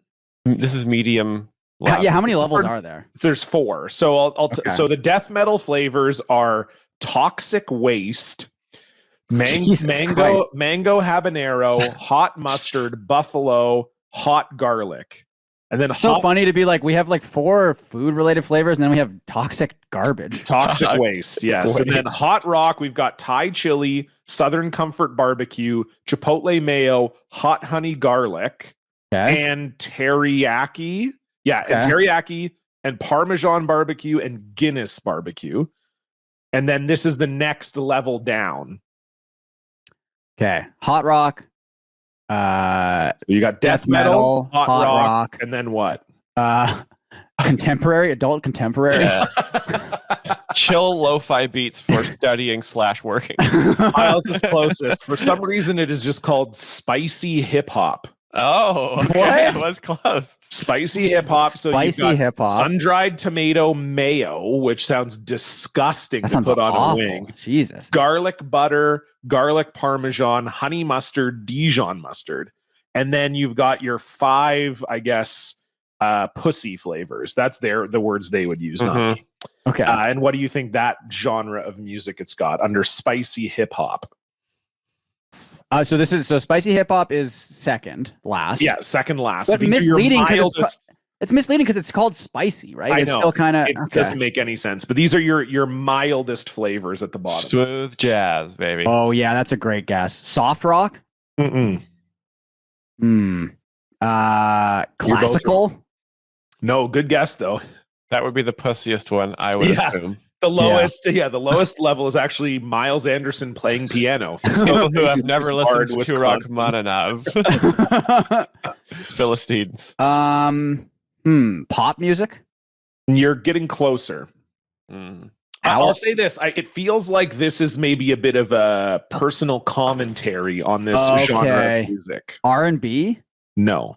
This is medium. Yeah. How many levels are there? There's 4. So so the death metal flavors are toxic waste, Jesus Christ. mango habanero, hot mustard, buffalo, hot garlic. And then So funny to be like, we have like 4 food related flavors and then we have toxic garbage. toxic waste, yes. And then hot rock, we've got Thai chili, Southern Comfort barbecue, chipotle mayo, hot honey garlic, Okay. and teriyaki. Yeah, Okay. and teriyaki and Parmesan barbecue and Guinness barbecue. And then this is the next level down. Okay. Hot rock. So you got death metal, hot rock, and then what? Contemporary, adult contemporary. Yeah. Chill lo-fi beats for studying / working. Myles is closest. For some reason, it is just called spicy hip hop. Oh, okay. What? That was close. Spicy hip hop. So Spicy you've got hip-hop. sun-dried tomato mayo, which sounds disgusting That to sounds put on awful. a wing. Jesus. Garlic butter, garlic parmesan, honey mustard, Dijon mustard. And then you've got your 5, I guess, pussy flavors. That's the words they would use, not Mhm. me. Okay. And what do you think that genre of music it's got under spicy hip hop? So spicy hip hop is second last. Yeah, second last. But These are your misleading because mildest- it's misleading because it's called spicy, right? I It's know. still kind of It doesn't make any sense. But these are your mildest flavors at the bottom. Smooth jazz, baby. Oh yeah, that's a great guess. Soft rock. Mm-mm. Classical. No, good guess though. That would be the pussiest one, I would Yeah. assume. The lowest level is actually Myles Anderson playing piano. People who have never Hard listened to Wisconsin. Rachmaninoff. Philistines. Pop music. You're getting closer. Mm. I'll say this. It feels like this is maybe a bit of a personal commentary on this genre Okay. of music. R&B. No.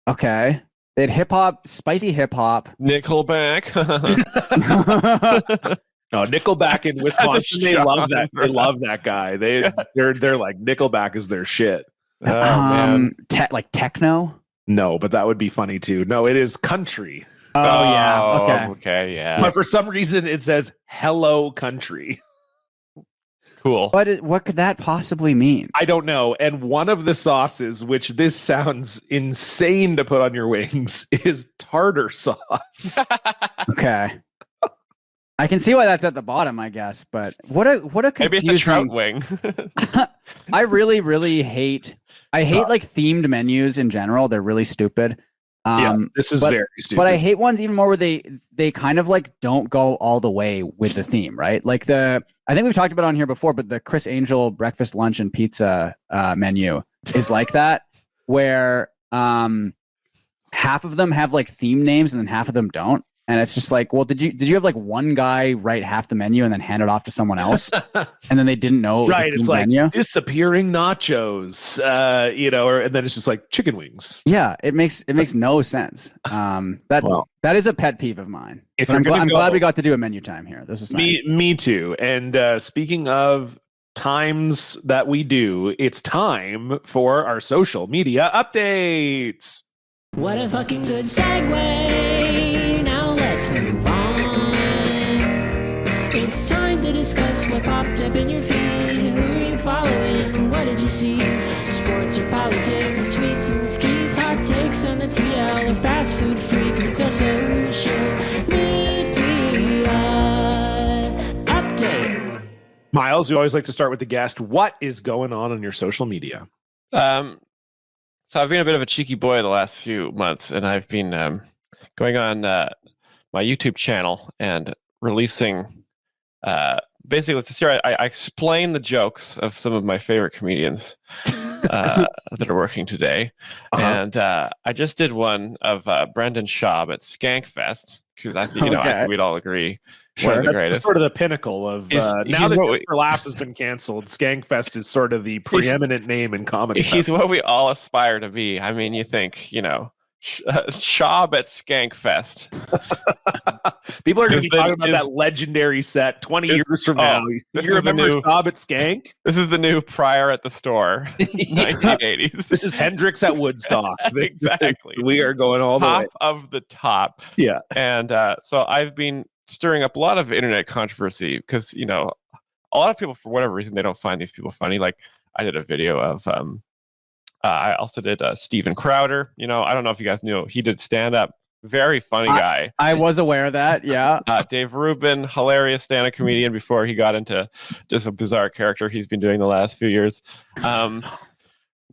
Okay. They had hip hop, spicy hip hop. Nickelback. No, Nickelback in Wisconsin, they love that. They genre. love that guy. They're like Nickelback is their shit. Oh, man. Like techno. No, but that would be funny too. No, it is country. Oh yeah. Okay. Okay, yeah. But for some reason it says hello country. Cool. What could that possibly mean? I don't know. And one of the sauces, which this sounds insane to put on your wings, is tartar sauce. Okay. I can see why that's at the bottom, I guess. But what a Maybe confusing. it's a trout wing. I really hate. I hate like themed menus in general. They're really stupid. This is but- very stupid. But I hate ones even more where they kind of like don't go all the way with the theme, right? Like I think we've talked about it on here before, but the Chris Angel breakfast, lunch, and pizza menu is like that, where half of them have like theme names and then half of them don't. And it's just like, well, did you have like one guy write half the menu and then hand it off to someone else, and then they didn't know it was right, a it's themed like menu? disappearing nachos, and then it's just like chicken wings. Yeah, it makes no sense. That is a pet peeve of mine. If But you're I'm gonna glad go- we got to do a menu time here. This was nice. Me too. And speaking of times that we do, it's time for our social media updates. What a fucking good segue. Now let's move on. It's time to discuss what popped up in your feed. Who are you following? What did you see? Sports or politics, tweets and skis, hot takes on the TL or fast food freaks. It's our social media update. Myles, we always like to start with the guest. What is going on your social media? So I've been a bit of a cheeky boy the last few months, and I've been going on my YouTube channel and releasing basically this year I explain the jokes of some of my favorite comedians that are working today. And I just did one of Brendan Schaub at Skankfest, because I think I think we'd all agree one of the That's greatest. sort of the pinnacle of He's now that what Just for Laughs has been canceled. Skankfest is sort of the preeminent name in comedy. He's what we all aspire to be. I mean, you think, Schaub at Skankfest. People are going to be Is the- talking about is- that legendary set 20 years from now. this You is the remember new- Schaub at Skank? This is the new Pryor at the store, 1980s. This is Hendrix at Woodstock. Exactly. We are going all the way. Top of the top. Yeah. And so I've been stirring up a lot of internet controversy because, you know, a lot of people, for whatever reason, they don't find these people funny. Like I did a video of, I also did Steven Crowder. You know, I don't know if you guys knew, he did stand up. Very funny guy. I was aware of that. Yeah. Dave Rubin, hilarious stand-up comedian before he got into just a bizarre character he's been doing the last few years.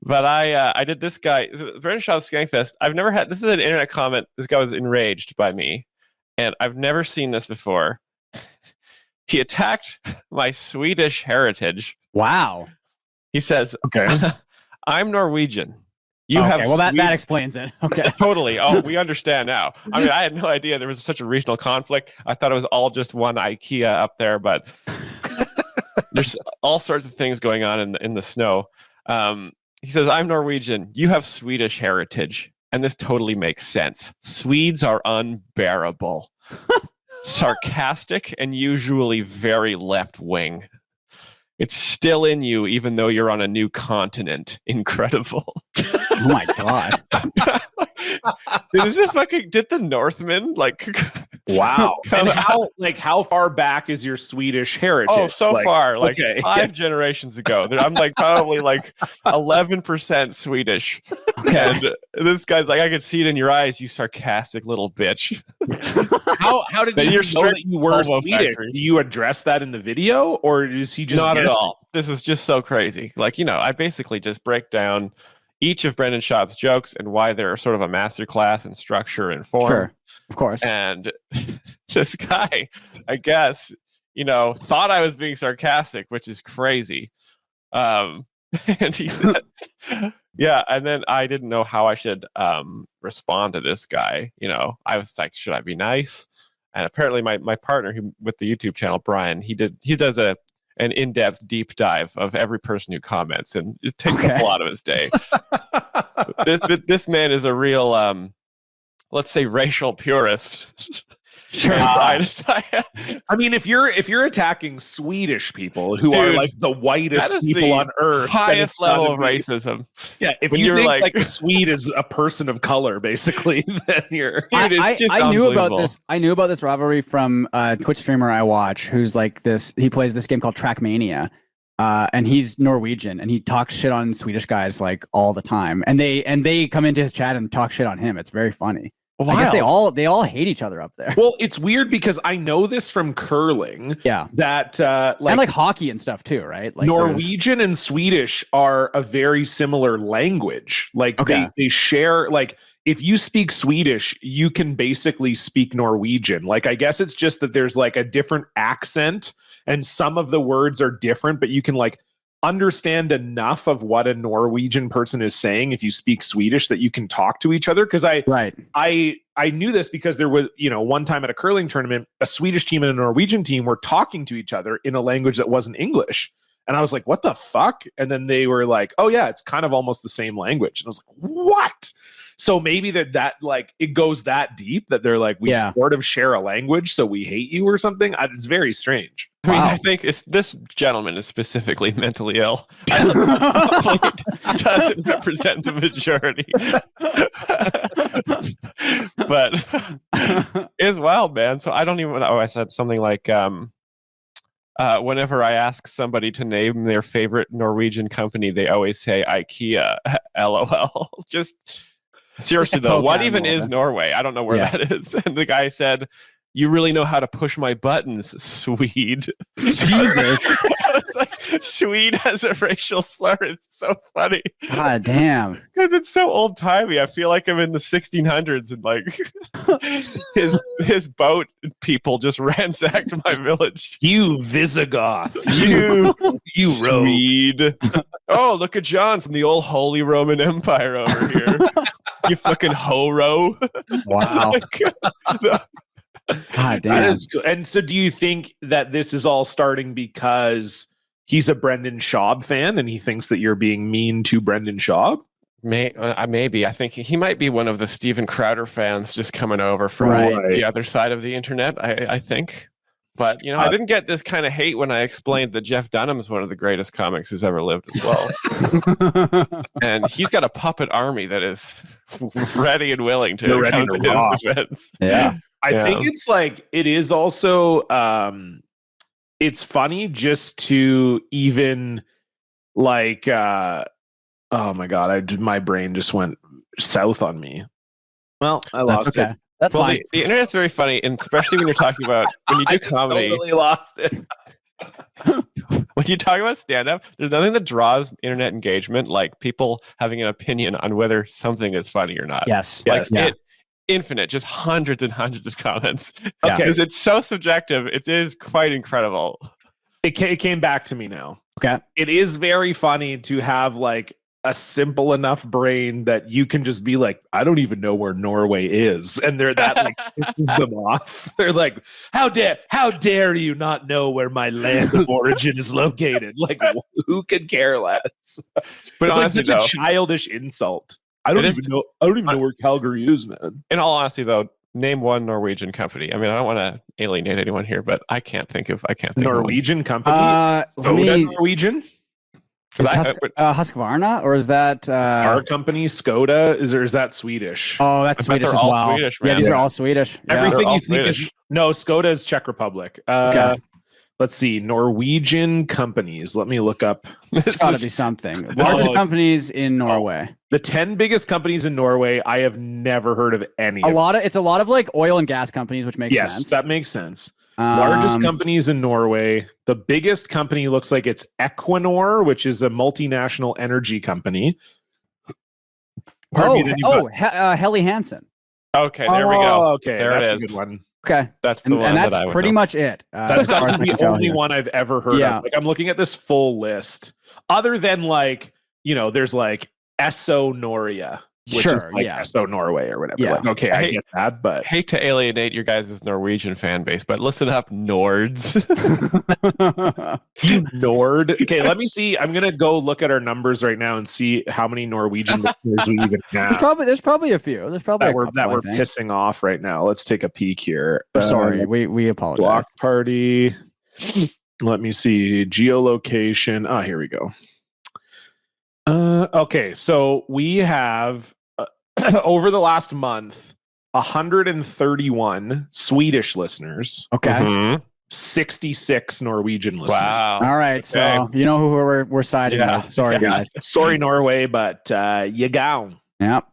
But I did this guy, Brendan Schaub's Skankfest. I've never had, this is an internet comment. This guy was enraged by me, and I've never seen this before. He attacked my Swedish heritage. Wow. He says, Okay. I'm Norwegian. You okay, have well that Sweden- explains it. Okay. Totally. Oh, we understand now. I mean, I had no idea there was such a regional conflict. I thought it was all just one IKEA up there, but there's all sorts of things going on in the snow. He says, I'm Norwegian. You have Swedish heritage. And this totally makes sense. Swedes are unbearable, sarcastic, and usually very left-wing. It's still in you, even though you're on a new continent. Incredible. Oh my God. Did the Northmen Wow. come And out? how far back is your Swedish heritage? Oh, so far, like okay. 5 generations ago. I'm like probably like 11% Swedish. Okay. And this guy's like, I could see it in your eyes, you sarcastic little bitch. How did Then you you're know straight that you were homo Swedish? factory. Do you address that in the video, or is he just Not at guessing? all. This is just so crazy. Like, you know, I basically just break down each of Brendan Schaub's jokes and why they're sort of a masterclass in structure and form. Sure. Of course. And this guy, I guess, you know, thought I was being sarcastic, which is crazy. And he said, yeah. And then I didn't know how I should respond to this guy. You know, I was like, should I be nice? And apparently my partner with the YouTube channel, Brian, he does an in-depth deep dive of every person who comments, and it takes up a lot of his day. This man is a real, let's say, racial purist. Sure. I mean, if you're attacking Swedish people who are Dude, like the whitest that is people the on earth, then highest it's gotta level of be- racism. Yeah, if when you you're think like- like a Swede is a person of color, basically, then you're. Dude, it's just I knew about unbelievable. this. I knew about this rivalry from a Twitch streamer I watch, who's like this. He plays this game called Trackmania, and he's Norwegian, and he talks shit on Swedish guys like all the time. And they come into his chat and talk shit on him. It's very funny. I guess they all hate each other up there. Well, it's weird because I know this from curling. Yeah, That and like hockey and stuff too, right? Like Norwegian and Swedish are a very similar language. Like Okay. they share, like if you speak Swedish, you can basically speak Norwegian. Like I guess it's just that there's like a different accent and some of the words are different, but you can like understand enough of what a Norwegian person is saying if you speak Swedish that you can talk to each other. Because I knew this because there was, you know, one time at a curling tournament, a Swedish team and a Norwegian team were talking to each other in a language that wasn't English. And I was like, what the fuck? And then they were like, oh yeah, it's kind of almost the same language. And I was like, what? So maybe that like it goes that deep that they're like, we sort of share a language, so we hate you or something. It's very strange. I mean, I think this gentleman is specifically mentally ill. It doesn't represent the majority. But it's wild, man. So I don't even know. I said something like, whenever I ask somebody to name their favorite Norwegian company, they always say IKEA, LOL. Just seriously though, what even is Norway? I don't know where that is. And the guy said, you really know how to push my buttons, Swede. Jesus. I was like, Swede has a racial slur. It's so funny. God damn. Because it's so old timey. I feel like I'm in the 1600s and like his boat people just ransacked my village. You Visigoth. You rogue. Swede. Oh, look at John from the old Holy Roman Empire over here. You fucking horo. Wow. God damn. That is good. And so do you think that this is all starting because he's a Brendan Schaub fan and he thinks that you're being mean to Brendan Schaub? Maybe. I think he might be one of the Steven Crowder fans just coming over from the other side of the internet, I think. But, you know, I didn't get this kind of hate when I explained that Jeff Dunham's one of the greatest comics who's ever lived as well. And he's got a puppet army that is ready and willing to come to his defense. Yeah. I think it's like it is also it's funny just to even like oh my god, my brain just went south on me. Well, I lost it. That's fine. The internet's very funny, and especially when you're talking about when you do comedy. Totally lost it. When you talk about stand-up, there's nothing that draws internet engagement like people having an opinion on whether something is funny or not. Yes. Like infinite, just hundreds and hundreds of comments. Okay. Because it's so subjective. It is quite incredible. It came back to me now. Okay. It is very funny to have like a simple enough brain that you can just be like, I don't even know where Norway is, and they're that like pisses them off. They're like, how dare you not know where my land of origin is located? Like, who could care less? But it's honestly, like such a childish insult. I don't even know where Calgary is, man. In all honesty, though, name one Norwegian company. I mean, I don't want to alienate anyone here, but I can't think of Norwegian company. Norwegian. Is Husqvarna, or is that our company Skoda? Is that Swedish? Oh, that's Swedish as well. Swedish, man. Yeah, these are all Swedish. Everything you think Swedish. is no. Skoda is Czech Republic. Okay. Let's see, Norwegian companies. Let me look up. It's got to be something. Largest companies in Norway. The 10 biggest companies in Norway. I have never heard of any. It's a lot of like oil and gas companies, which makes sense. Yes, that makes sense. Largest companies in Norway. The biggest company looks like it's Equinor, which is a multinational energy company. Helly Hansen. Okay, there we go. Okay, that's a good one. Okay, that's the one and that's that I would pretty know. much it. That's the only one I've ever heard of. Like, I'm looking at this full list. Other than like, there's like Esso Noria, which is like Esso Norway or whatever. Yeah. Like, okay, I get that, but hate to alienate your guys' Norwegian fan base, but listen up, Nords. Nord. Okay, let me see. I'm gonna go look at our numbers right now and see how many Norwegian listeners we even have. There's probably a few. There's probably that we're pissing off right now. Let's take a peek here. Sorry, we apologize. Block party. Let me see. Geolocation. Ah, here we go. Okay, so we have over the last month 131 Swedish listeners. Okay. Mm-hmm. 66 Norwegian listeners. Wow. All right, so you know who we're siding with. Sorry, guys. Sorry, Norway, but you down. Yep.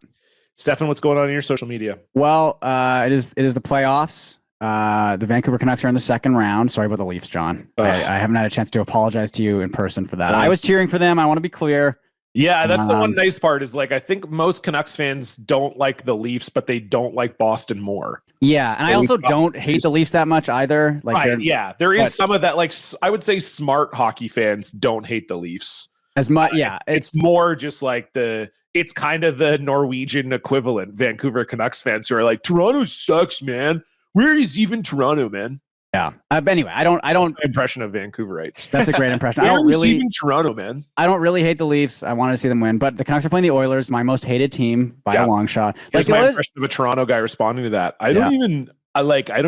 Stefan, what's going on in your social media? Well, it is the playoffs. The Vancouver Canucks are in the second round. Sorry about the Leafs, John. I haven't had a chance to apologize to you in person for that. I was cheering for them. I want to be clear. Yeah, that's the one nice part is like I think most Canucks fans don't like the Leafs, but they don't like Boston more. Yeah, and I also don't hate the Leafs that much either. Like, there is some of that. Like I would say, smart hockey fans don't hate the Leafs as much. Yeah, it's more just like it's kind of the Norwegian equivalent. Vancouver Canucks fans who are like, Toronto sucks, man. Where is even Toronto, man? Yeah. But anyway, I don't. That's my impression of Vancouverites. That's a great impression. Even Toronto, man. I don't really hate the Leafs. I wanted to see them win, but the Canucks are playing the Oilers, my most hated team by a long shot. Here's my impression of a Toronto guy responding to that. I don't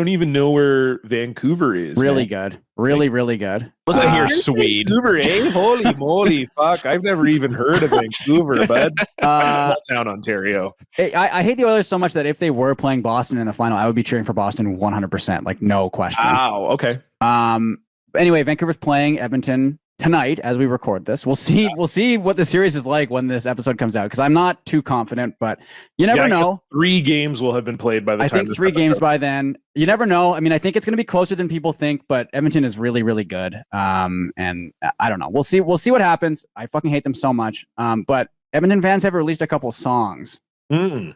even know where Vancouver is. Really good. Really good. Listen here, Swede. Vancouver, eh? Holy moly. Fuck. I've never even heard of Vancouver, bud. Small town, Ontario. I hate the Oilers so much that if they were playing Boston in the final, I would be cheering for Boston 100%. Like, no question. Wow. Okay. Anyway, Vancouver's playing Edmonton tonight as we record this. We'll see what the series is like when this episode comes out, because I'm not too confident, but you never know. 3 games will have been played by the time. I think 3 games by then. You never know. I mean, I think it's going to be closer than people think, but Edmonton is really, really good. And I don't know. We'll see what happens. I fucking hate them so much. But Edmonton fans have released a couple songs to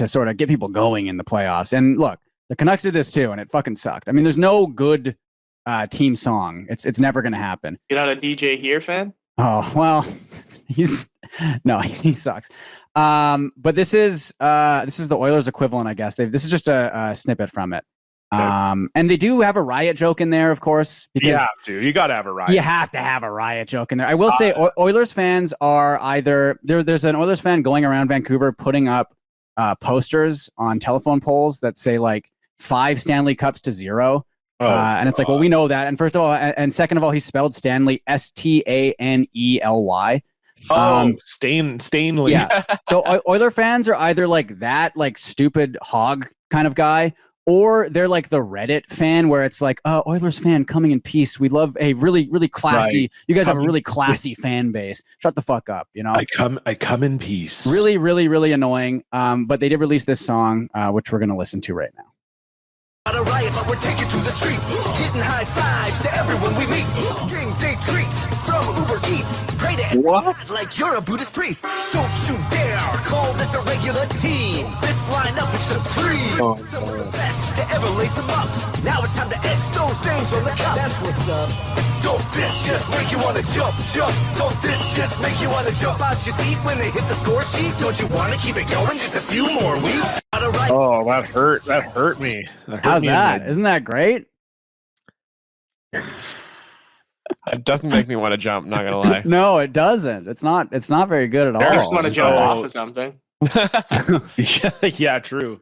sort of get people going in the playoffs. And look, the Canucks did this too, and it fucking sucked. I mean, there's no good team song. It's never going to happen. You're not a DJ here fan? Oh, well, he sucks. But this is the Oilers equivalent, I guess. This is just a snippet from it. And they do have a riot joke in there, of course. Because you got to have a riot. You have to have a riot joke in there. I will say Oilers fans are either there's an Oilers fan going around Vancouver putting up posters on telephone poles that say like 5 Stanley Cups to 0. And it's like, well, we know that. And first of all, and second of all, he spelled Stanley Stanely. Stanley. Yeah. So Oiler fans are either like that, like stupid hog kind of guy, or they're like the Reddit fan where it's like, Oilers fan coming in peace. We love a really, really classy. Right. You guys have a really classy fan base. Shut the fuck up, you know? I come in peace. Really, really, really annoying. But they did release this song, which we're going to listen to right now. Not a riot, but we're taking to the streets, getting high fives to everyone we meet. Game day treats from Uber Eats. Pray to What? like you're a Buddhist priest. Don't you dare call this a regular team. This lineup is supreme. Some of the best to ever lace them up. Now it's time to etch those names on the cup. That's what's up. Don't this just make you wanna jump? Don't this just make you wanna jump out your seat when they hit the score sheet? Don't you wanna keep it going just a few more weeks? Oh, that hurt. That hurt me. How's that? Isn't that great? It doesn't make me want to jump. Not gonna lie. No, it doesn't. It's not very good at I all. just want to jump off of something. Yeah, true.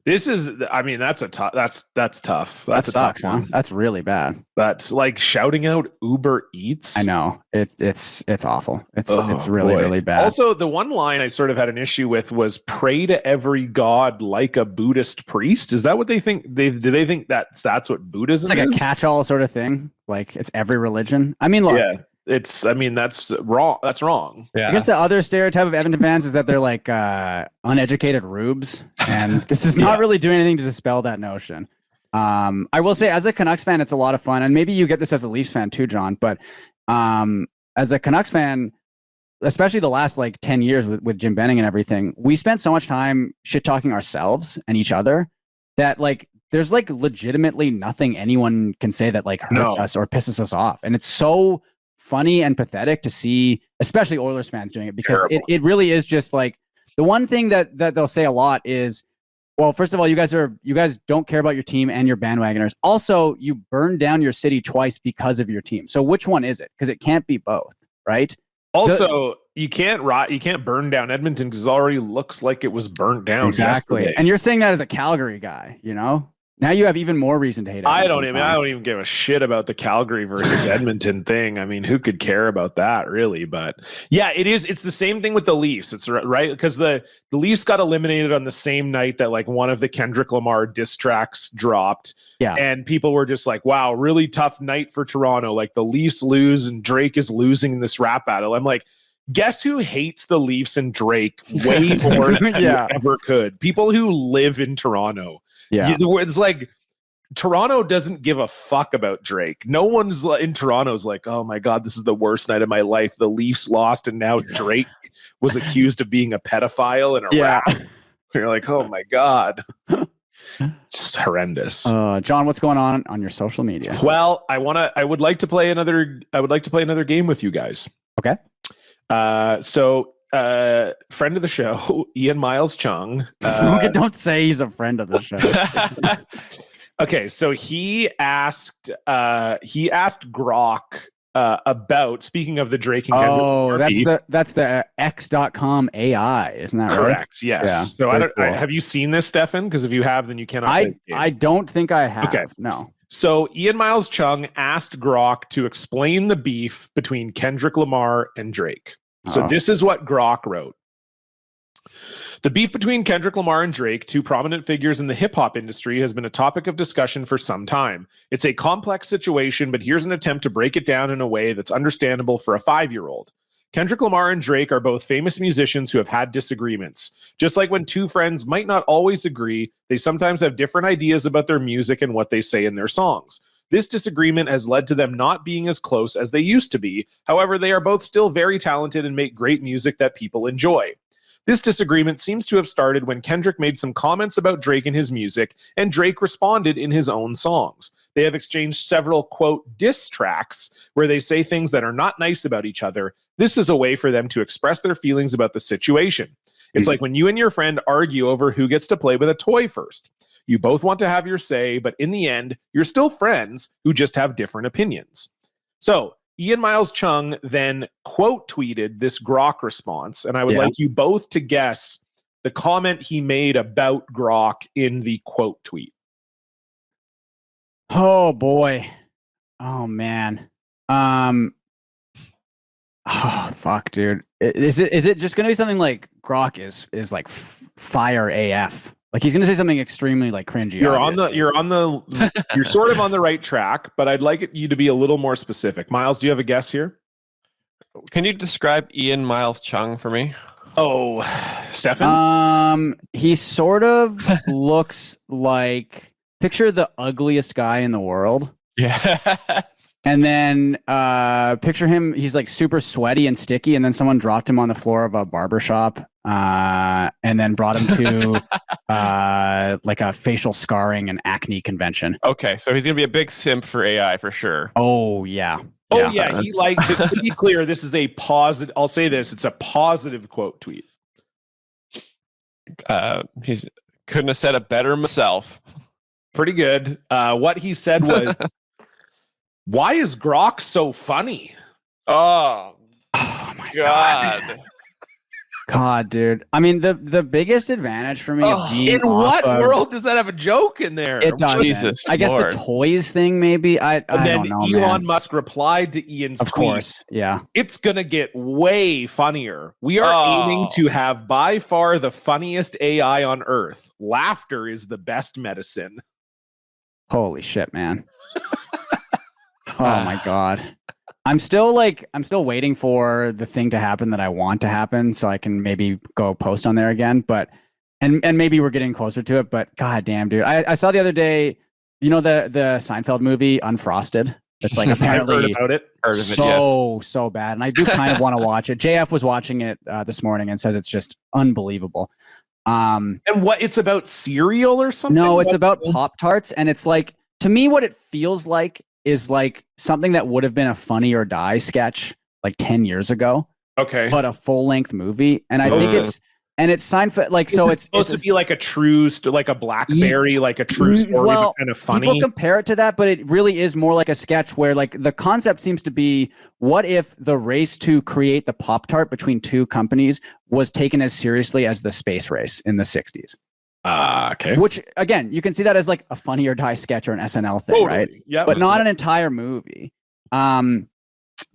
This is, I mean, that's tough. That's tough. That That's a sucks, tough huh? one. That's really bad. That's like shouting out Uber Eats. I know. It's awful. It's Oh, really, boy. really bad. Also, the one line I sort of had an issue with was "Pray to every god like a Buddhist priest." Is that what they think? Do they think that's what Buddhism it's like is? a catch-all sort of thing. Like it's every religion. I mean, look, Yeah, it's. I mean, that's wrong. That's wrong. Yeah. I guess the other stereotype of Edmonton fans is that they're like uneducated rubes, and this is not really doing anything to dispel that notion. I will say, as a Canucks fan, it's a lot of fun, and maybe you get this as a Leafs fan too, John. But as a Canucks fan, especially the last like 10 years with Jim Benning and everything, we spent so much time shit talking ourselves and each other that like there's like legitimately nothing anyone can say that like hurts us or pisses us off, and it's so funny and pathetic to see, especially Oilers fans doing it, because it really is just like the one thing that they'll say a lot is, well, first of all, you guys don't care about your team and your bandwagoners. Also, you burned down your city twice because of your team. So which one is it? Because it can't be both, right? Also, you can't burn down Edmonton because it already looks like it was burnt down. Exactly. Yesterday. And you're saying that as a Calgary guy, you know? Now you have even more reason to hate it. I don't even give a shit about the Calgary versus Edmonton thing. I mean, who could care about that, really? But yeah, it's the same thing with the Leafs. It's right because the Leafs got eliminated on the same night that like one of the Kendrick Lamar diss tracks dropped. Yeah. And people were just like, wow, really tough night for Toronto. Like the Leafs lose and Drake is losing in this rap battle. I'm like, guess who hates the Leafs and Drake way more than you ever could? People who live in Toronto. Yeah. It's like Toronto doesn't give a fuck about Drake. No one's in Toronto's like, oh my God, this is the worst night of my life. The Leafs lost and now Drake was accused of being a pedophile in a rap. You're like, oh my God. It's horrendous. John, what's going on your social media? Well, I would like to play another game with you guys. Okay. So friend of the show, Ian Myles Chung. Don't say he's a friend of the show. Okay, so he asked Grok about, speaking of the Drake and Kendrick. Oh, that's the X.com AI, isn't that right? Correct. Yes. Yeah, So cool. have you seen this, Stefan? Because if you have, then you cannot. I don't think I have. Okay. No. So Ian Myles Chung asked Grok to explain the beef between Kendrick Lamar and Drake. So this is what Grok wrote. The beef between Kendrick Lamar and Drake, two prominent figures in the hip-hop industry, has been a topic of discussion for some time. It's a complex situation, but here's an attempt to break it down in a way that's understandable for a 5-year-old. Kendrick Lamar and Drake are both famous musicians who have had disagreements. Just like when two friends might not always agree, they sometimes have different ideas about their music and what they say in their songs. This disagreement has led to them not being as close as they used to be. However, they are both still very talented and make great music that people enjoy. This disagreement seems to have started when Kendrick made some comments about Drake and his music, and Drake responded in his own songs. They have exchanged several, quote, diss tracks where they say things that are not nice about each other. This is a way for them to express their feelings about the situation. It's like when you and your friend argue over who gets to play with a toy first. You both want to have your say, but in the end, you're still friends who just have different opinions. So Ian Myles Chung then quote tweeted this Grok response, and I would like you both to guess the comment he made about Grok in the quote tweet. Oh boy. Oh man. Oh fuck, dude. Is it just gonna be something like Grok is like fire AF Like he's gonna say something extremely like cringy. You're sort of on the right track, but I'd like you to be a little more specific. Miles, do you have a guess here? Can you describe Ian Miles Chung for me? Oh, Stefan? He sort of looks like, picture the ugliest guy in the world. Yes. And then picture him, he's like super sweaty and sticky, and then someone dropped him on the floor of a barbershop and then brought him to like a facial scarring and acne convention. Okay, so he's gonna be a big simp for AI for sure. Oh yeah. Oh yeah, he liked it. To be clear, this is a positive. I'll say this: it's a positive quote tweet. He couldn't have said it better myself. Pretty good. What he said was, "Why is Grok so funny?" Oh my God. God, dude. I mean, the biggest advantage for me of being in what world does that have a joke in there? It does. Jesus I guess Lord. the toys thing, maybe. I then don't know, Elon man. Musk replied to Ian's Of tweet. course, yeah. It's gonna get way funnier. We are aiming to have by far the funniest AI on Earth. Laughter is the best medicine. Holy shit, man. Oh my God. I'm still waiting for the thing to happen that I want to happen so I can maybe go post on there again. But and maybe we're getting closer to it, but god damn, dude. I saw the other day, you know, the Seinfeld movie Unfrosted. It's like apparently I've heard about it. So bad. And I do kind of want to watch it. JF was watching it this morning and says it's just unbelievable. And what it's about cereal or something? No, it's about Pop-Tarts, and it's like, to me, what it feels like is like something that would have been a Funny or Die sketch like 10 years ago, Okay. but a full-length movie. And I think it's Seinfeld, like, so it's supposed to be like a true, like a Blackberry, like a true story, but kind of funny. People compare it to that, but it really is more like a sketch where like the concept seems to be, what if the race to create the Pop-Tart between two companies was taken as seriously as the space race in the 60s? Okay. Which again, you can see that as like a Funny or Die sketch or an SNL thing, right? Yeah. But not an entire movie. And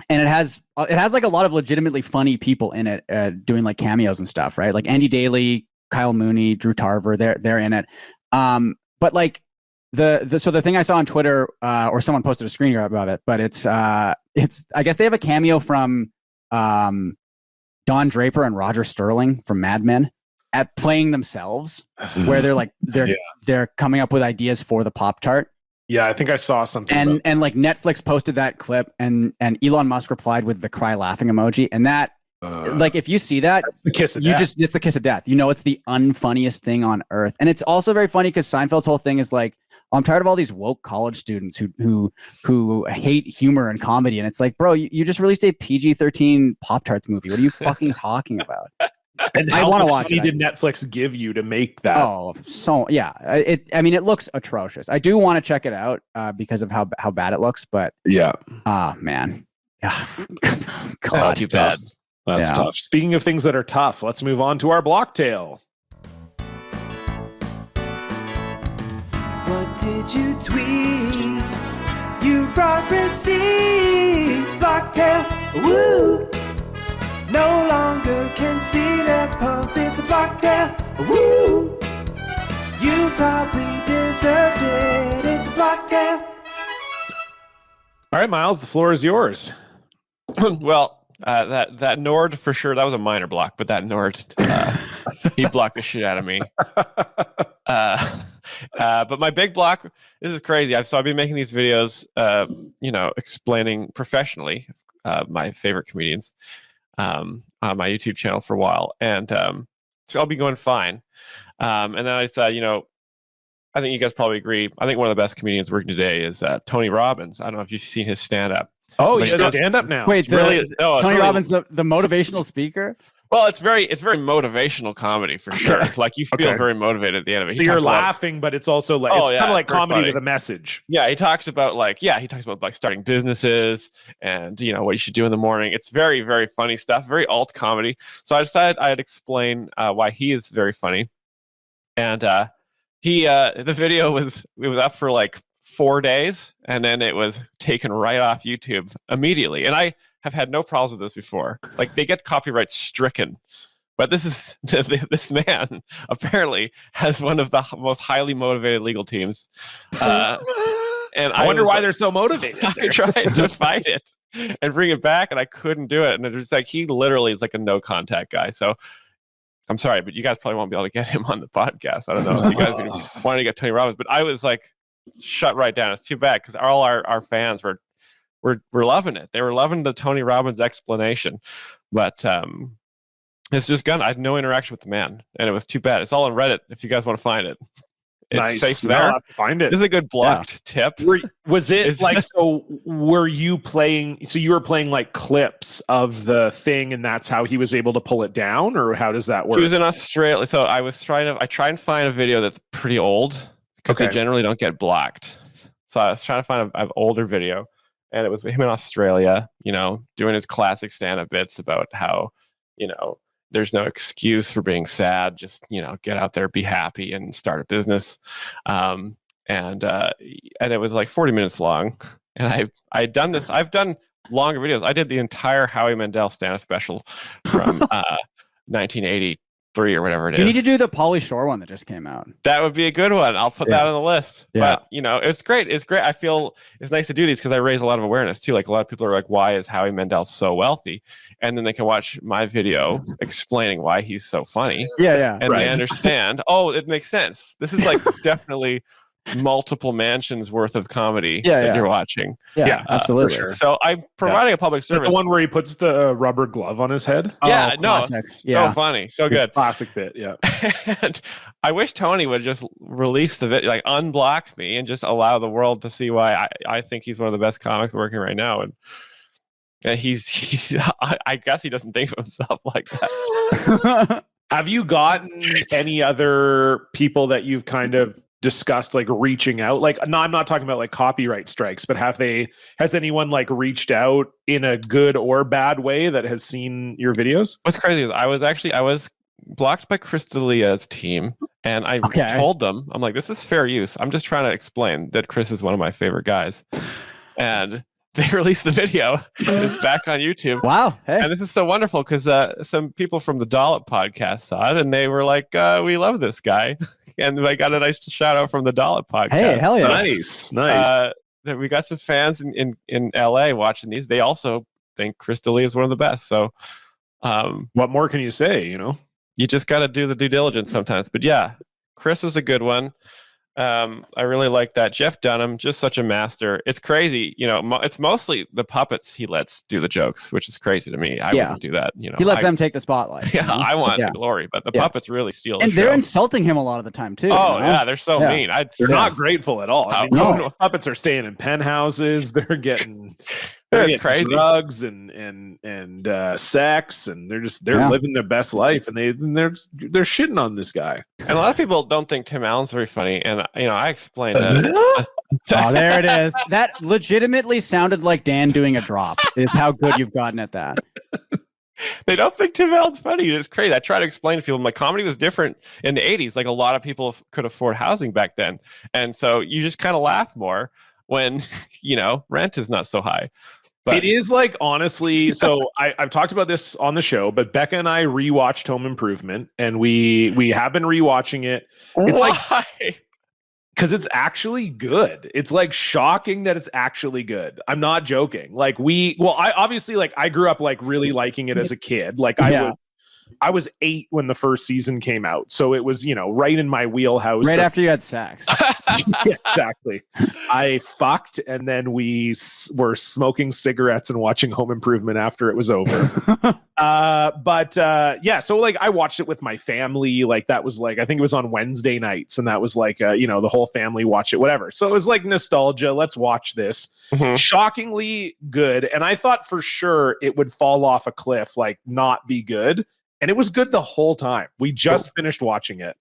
it has like a lot of legitimately funny people in it doing like cameos and stuff, right? Like Andy Daly, Kyle Mooney, Drew Tarver, they're in it. But like so the thing I saw on Twitter, or someone posted a screen grab about it, but it's I guess they have a cameo from Don Draper and Roger Sterling from Mad Men at playing themselves, where they're like they're coming up with ideas for the Pop-Tart. Yeah, I think I saw something. And like Netflix posted that clip, and Elon Musk replied with the cry laughing emoji. And that, like, if you see that, the kiss of death. It's the kiss of death. You know, it's the unfunniest thing on earth. And it's also very funny because Seinfeld's whole thing is like, I'm tired of all these woke college students who hate humor and comedy. And it's like, bro, you just released a PG-13 Pop-Tarts movie. What are you fucking talking about? And I want to watch it. How much money did Netflix give you to make that? Oh, so yeah. I mean, it looks atrocious. I do want to check it out because of how bad it looks. But yeah, man, yeah, God, too bad. That's tough. Speaking of things that are tough, let's move on to our block tale. What did you tweet? You brought receipts, Blocktail. Woo! No longer can see that post. It's a Blocktail. Woo! You probably deserved it. It's a Blocktail. All right, Miles, the floor is yours. Well, that Nord for sure. That was a minor block, but that Nord, he blocked the shit out of me. But my big block, this is crazy. I've been making these videos, explaining professionally my favorite comedians on my YouTube channel for a while, and so I'll be going fine. And then I said, I think you guys probably agree. I think one of the best comedians working today is Tony Robbins. I don't know if you've seen his stand-up. Oh, he's stand up now. Wait, Tony Robbins, the motivational speaker? Well, it's very motivational comedy for sure. Like you feel very motivated at the end of it. So you're laughing, but it's also like it's kind of like comedy funny. with a message. Yeah, he talks about like starting businesses and what you should do in the morning. It's very, very funny stuff, very alt comedy. So I decided I'd explain why he is very funny. And the video was up for like 4 days, and then it was taken right off YouTube immediately. And I have had no problems with this before. Like they get copyright stricken But this man apparently has one of the most highly motivated legal teams. And I wonder why they're so motivated. I tried to fight it and bring it back, and I couldn't do it. And it's like he literally is like a no contact guy. So I'm sorry, but you guys probably won't be able to get him on the podcast. I don't know if you guys wanted to get Tony Robbins, but I was like, shut right down. It's too bad because all our fans were loving it. They were loving the Tony Robbins explanation, but it's just gone. I had no interaction with the man, and it was too bad. It's all on Reddit if you guys want to find it. It's nice. safe I'll there. have to find it. This is a good blocked tip. Was it like, so were you playing, so you were playing like clips of the thing and that's how he was able to pull it down, or how does that work? He was in Australia. So I try and find a video that's pretty old because they generally don't get blocked. So I was trying to find an older video, and it was him in Australia, doing his classic stand-up bits about how, there's no excuse for being sad. Just, get out there, be happy, and start a business. And it was like 40 minutes long. And I've done this. I've done longer videos. I did the entire Howie Mandel stand-up special from 1983 or whatever it is. You need to do the Pauly Shore one that just came out. That would be a good one. I'll put that on the list. Yeah. But, it's great. It's great. I feel it's nice to do these because I raise a lot of awareness too. Like a lot of people are like, why is Howie Mandel so wealthy? And then they can watch my video explaining why he's so funny. Yeah. And they understand, it makes sense. This is like definitely multiple mansions worth of comedy that you're watching. Yeah, absolutely. For sure. So I'm providing a public service. The one where he puts the rubber glove on his head? Classic. So funny, so good. Classic bit, yeah. And I wish Tony would just release the video, like unblock me and just allow the world to see why I think he's one of the best comics working right now. And he's I guess he doesn't think of himself like that. Have you gotten any other people that you've kind of discussed like reaching out? Like, no, I'm not talking about like copyright strikes, but has anyone like reached out in a good or bad way that has seen your videos? What's crazy is I was blocked by Chris D'Elia's team, and I told them, I'm like, this is fair use. I'm just trying to explain that Chris is one of my favorite guys. And they released the video. It's back on YouTube. Wow. Hey. And this is so wonderful because some people from the Dollop podcast saw it, and they were like, we love this guy. And I got a nice shout out from the Dollop podcast. Hey, hell yeah. Nice. That we got some fans in LA watching these. They also think Chris D'Elia is one of the best. So what more can you say, You just got to do the due diligence sometimes. But yeah, Chris was a good one. I really like that. Jeff Dunham, just such a master. It's crazy. It's mostly the puppets he lets do the jokes, which is crazy to me. I wouldn't do that. He lets them take the spotlight. Yeah, I want the glory, but the puppets really steal the and they're show. insulting him a lot of the time too. Oh yeah, they're so mean. They're not grateful at all. I mean, No. puppets are staying in penthouses. They're getting crazy. drugs and sex, and they're living their best life, and they're shitting on this guy. And a lot of people don't think Tim Allen's very funny, and I explained that. Oh, there it is. That legitimately sounded like Dan doing a drop. Is how good you've gotten at that. They don't think Tim Allen's funny. It's crazy. I try to explain to people, my comedy was different in the 80s. Like a lot of people could afford housing back then, and so you just kind of laugh more when rent is not so high. But it is like, honestly, so I've talked about this on the show, but Becca and I rewatched Home Improvement, and we have been rewatching it. It's like, because it's actually good. It's like shocking that it's actually good. I'm not joking. Like I obviously, like, I grew up like really liking it as a kid. Like I was 8 when the first season came out. So it was, right in my wheelhouse. Right after you had sex. Yeah, exactly. I fucked, and then we were smoking cigarettes and watching Home Improvement after it was over. So like I watched it with my family. Like that was like, I think it was on Wednesday nights, and that was like, the whole family watch it, whatever. So it was like nostalgia. Let's watch this. Mm-hmm. Shockingly good. And I thought for sure it would fall off a cliff, like not be good. And it was good the whole time. We just finished watching it,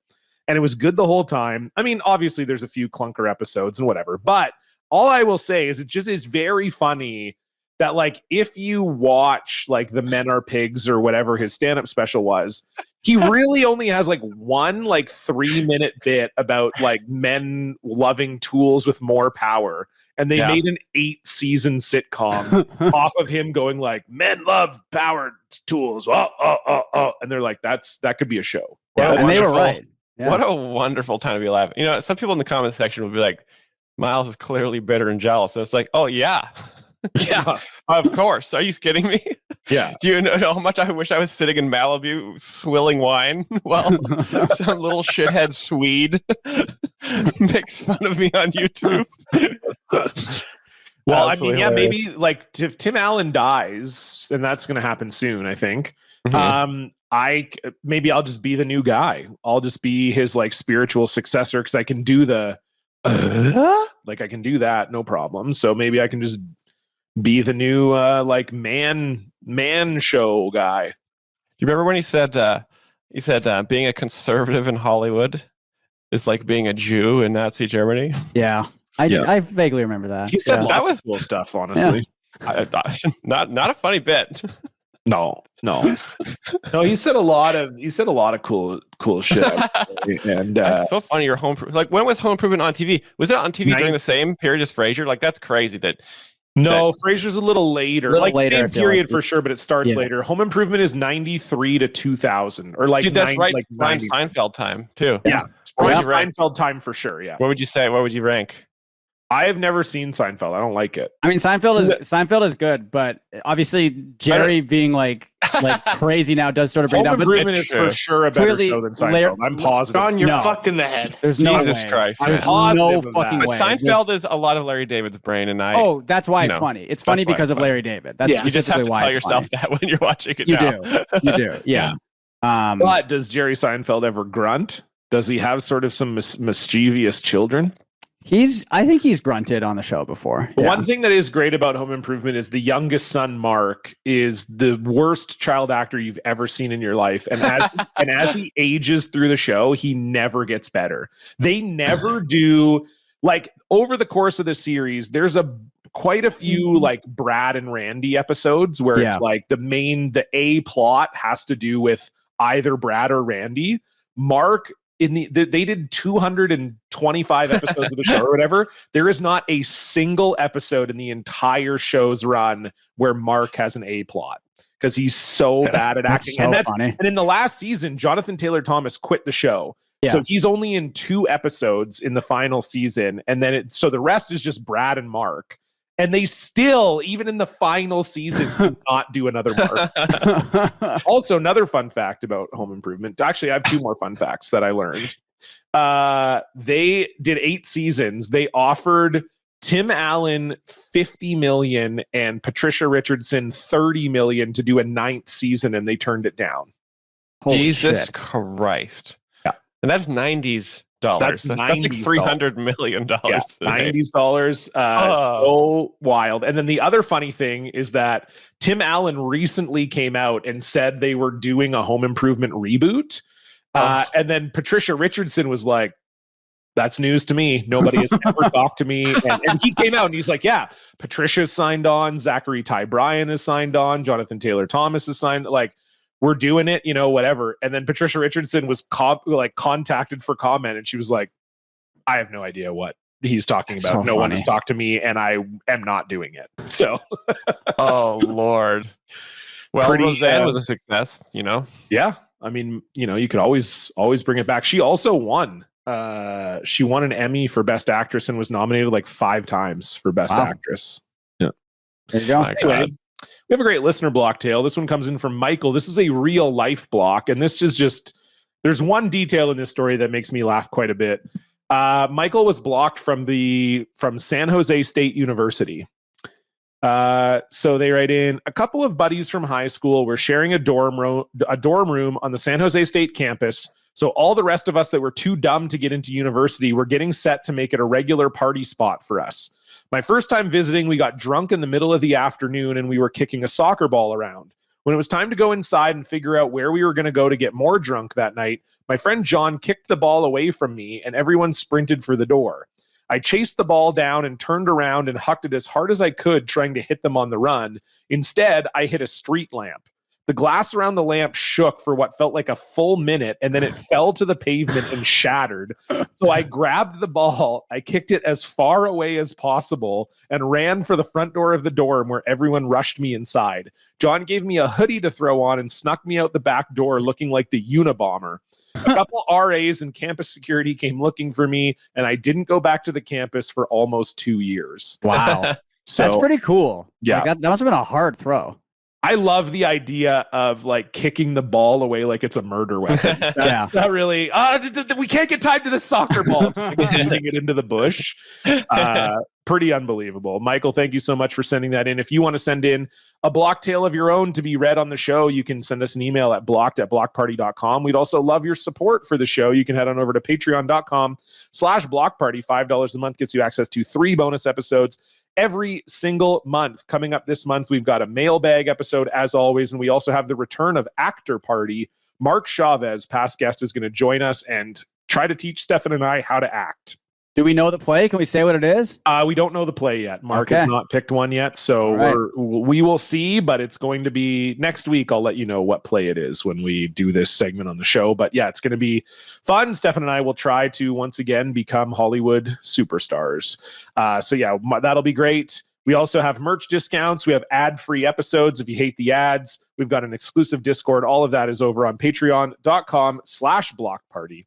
and it was good the whole time. I mean, obviously there's a few clunker episodes and whatever, but all I will say is it just is very funny that, like, if you watch like the Men Are Pigs or whatever his stand-up special was, he really only has like one like 3-minute bit about like men loving tools with more power. and they Yeah. made an 8-season sitcom off of him going like, "Men love powered tools," and they're like, that could be a show. Yeah, What a and they were wonderful- right. Yeah. What a wonderful time to be alive. You know, some people in the comment section will be like, Myles is clearly bitter and jealous. And it's like, oh, yeah. Yeah, Of course. Are you kidding me? yeah. Do you know how much I wish I was sitting in Malibu swilling wine while some little shithead Swede makes fun of me on YouTube? Well, Absolutely I mean, yeah, hilarious. maybe like if Tim Allen dies, and that's going to happen soon, I think. Mhm. Maybe I'll just be the new guy. I'll just be his like spiritual successor because I can do the like I can do that, no problem. So maybe I can just be the new like man show guy. Do you remember when he said being a conservative in Hollywood is like being a Jew in Nazi Germany? Yeah. Yeah. I vaguely remember that. He said Yeah. lots That of cool stuff, honestly. Not a funny bit. No. He said a lot of cool shit. And That's so funny. Your home like when was Home Improvement on TV? Was it on TV during Nine- the same period as Frasier? Like that's crazy. That no, Frasier's a little later. Little Like later, I same feel period like. for sure, but it starts Yeah. later. Home Improvement is 93 to 2000, or like dude, that's right. like Prime 90. Seinfeld time too. Yeah, What would prime you rank? Seinfeld time for sure. Yeah, What would you say? What would you rank? I have never seen Seinfeld. I don't like it. I mean, Seinfeld is good, but obviously Jerry being like crazy now does sort of bring Home it down. But Improvement is for sure a better Clearly, show than Seinfeld. I'm positive. John, you're No. fucked in the head. there's no Jesus way. Christ, There's man. no Positive of fucking that. But way. Seinfeld is a lot of Larry David's brain, and I. Oh, that's why it's No. funny. It's funny That's why because it's of funny. Larry David. That's Yeah. you just have specifically to why tell it's yourself funny. that when you're watching it. You now. do. You do. Yeah. But does Jerry Seinfeld ever grunt? Does he have sort of some mischievous children? I think he's grunted on the show before. Yeah. One thing that is great about Home Improvement is the youngest son, Mark, is the worst child actor you've ever seen in your life. And as he ages through the show, he never gets better. They never do, like, over the course of the series, there's quite a few like Brad and Randy episodes where it's Yeah. like the A plot has to do with either Brad or Randy. Mark, they did 225 episodes of the show or whatever. There is not a single episode in the entire show's run where Mark has an A plot because he's so bad at That's acting. so funny. And in the last season, Jonathan Taylor Thomas quit the show. Yeah. So he's only in 2 episodes in the final season. And then so the rest is just Brad and Mark. And they still, even in the final season, do not do another Mark. Also, another fun fact about Home Improvement. Actually, I have 2 more fun facts that I learned. They did 8 seasons. They offered Tim Allen $50 million and Patricia Richardson $30 million to do a 9th season, and they turned it down. Holy Jesus shit. Christ. Yeah. And that's $90s. That's like $90s. $300 million. Yeah, today. $90s. Oh. So wild. And then the other funny thing is that Tim Allen recently came out and said they were doing a Home Improvement reboot. And then Patricia Richardson was like, that's news to me. Nobody has ever talked to me. And he came out and he's like, yeah, Patricia's signed on. Zachary Ty Bryan is signed on. Jonathan Taylor Thomas is signed. Like, we're doing it, whatever. And then Patricia Richardson was contacted for comment, and she was like, I have no idea what he's talking That's about. so No one has funny. talked to me, and I am not doing it. So Oh, Lord. Well, Pretty, Roseanne was a success, yeah, I mean, you could always bring it back. She also won. She won an Emmy for Best Actress and was nominated like 5 times for Best Wow. Actress. There you go. My Anyway, God. we have a great listener block tale. This one comes in from Michael. This is a real life block, and this is just, there's one detail in this story that makes me laugh quite a bit. Michael was blocked from San Jose State University. So they write in, a couple of buddies from high school were sharing a dorm room on the San Jose State campus. So all the rest of us that were too dumb to get into university were getting set to make it a regular party spot for us. My first time visiting, we got drunk in the middle of the afternoon and we were kicking a soccer ball around. When it was time to go inside and figure out where we were going to go to get more drunk that night, my friend John kicked the ball away from me and everyone sprinted for the door. I chased the ball down and turned around and hucked it as hard as I could, trying to hit them on the run. Instead, I hit a street lamp. The glass around the lamp shook for what felt like a full minute, and then it fell to the pavement and shattered. So I grabbed the ball, I kicked it as far away as possible, and ran for the front door of the dorm where everyone rushed me inside. John gave me a hoodie to throw on and snuck me out the back door looking like the Unabomber. A couple RAs and campus security came looking for me, and I didn't go back to the campus for almost 2 years. Wow. So That's pretty cool. Yeah. Like, that must have been a hard throw. I love the idea of like kicking the ball away like it's a murder weapon. That's not really. We can't get tied to the soccer ball. Just like shooting it into the bush. Pretty unbelievable. Michael, thank you so much for sending that in. If you want to send in a block tale of your own to be read on the show, you can send us an email at blocked@blockparty.com. We'd also love your support for the show. You can head on over to patreon.com/blockparty. $5 a month gets you access to 3 bonus episodes every single month. Coming up this month, we've got a mailbag episode as always, and we also have the return of Actor Party. Mark Chavez, past guest, is going to join us and try to teach Stefan and I how to act. Do we know the play? Can we say what it is? We don't know the play yet. Mark has not picked one yet, so we will see, but it's going to be next week. I'll let you know what play it is when we do this segment on the show. But yeah, it's going to be fun. Stefan and I will try to once again become Hollywood superstars. So yeah, that'll be great. We also have merch discounts. We have ad-free episodes. If you hate the ads, we've got an exclusive Discord. All of that is over on patreon.com/blockparty.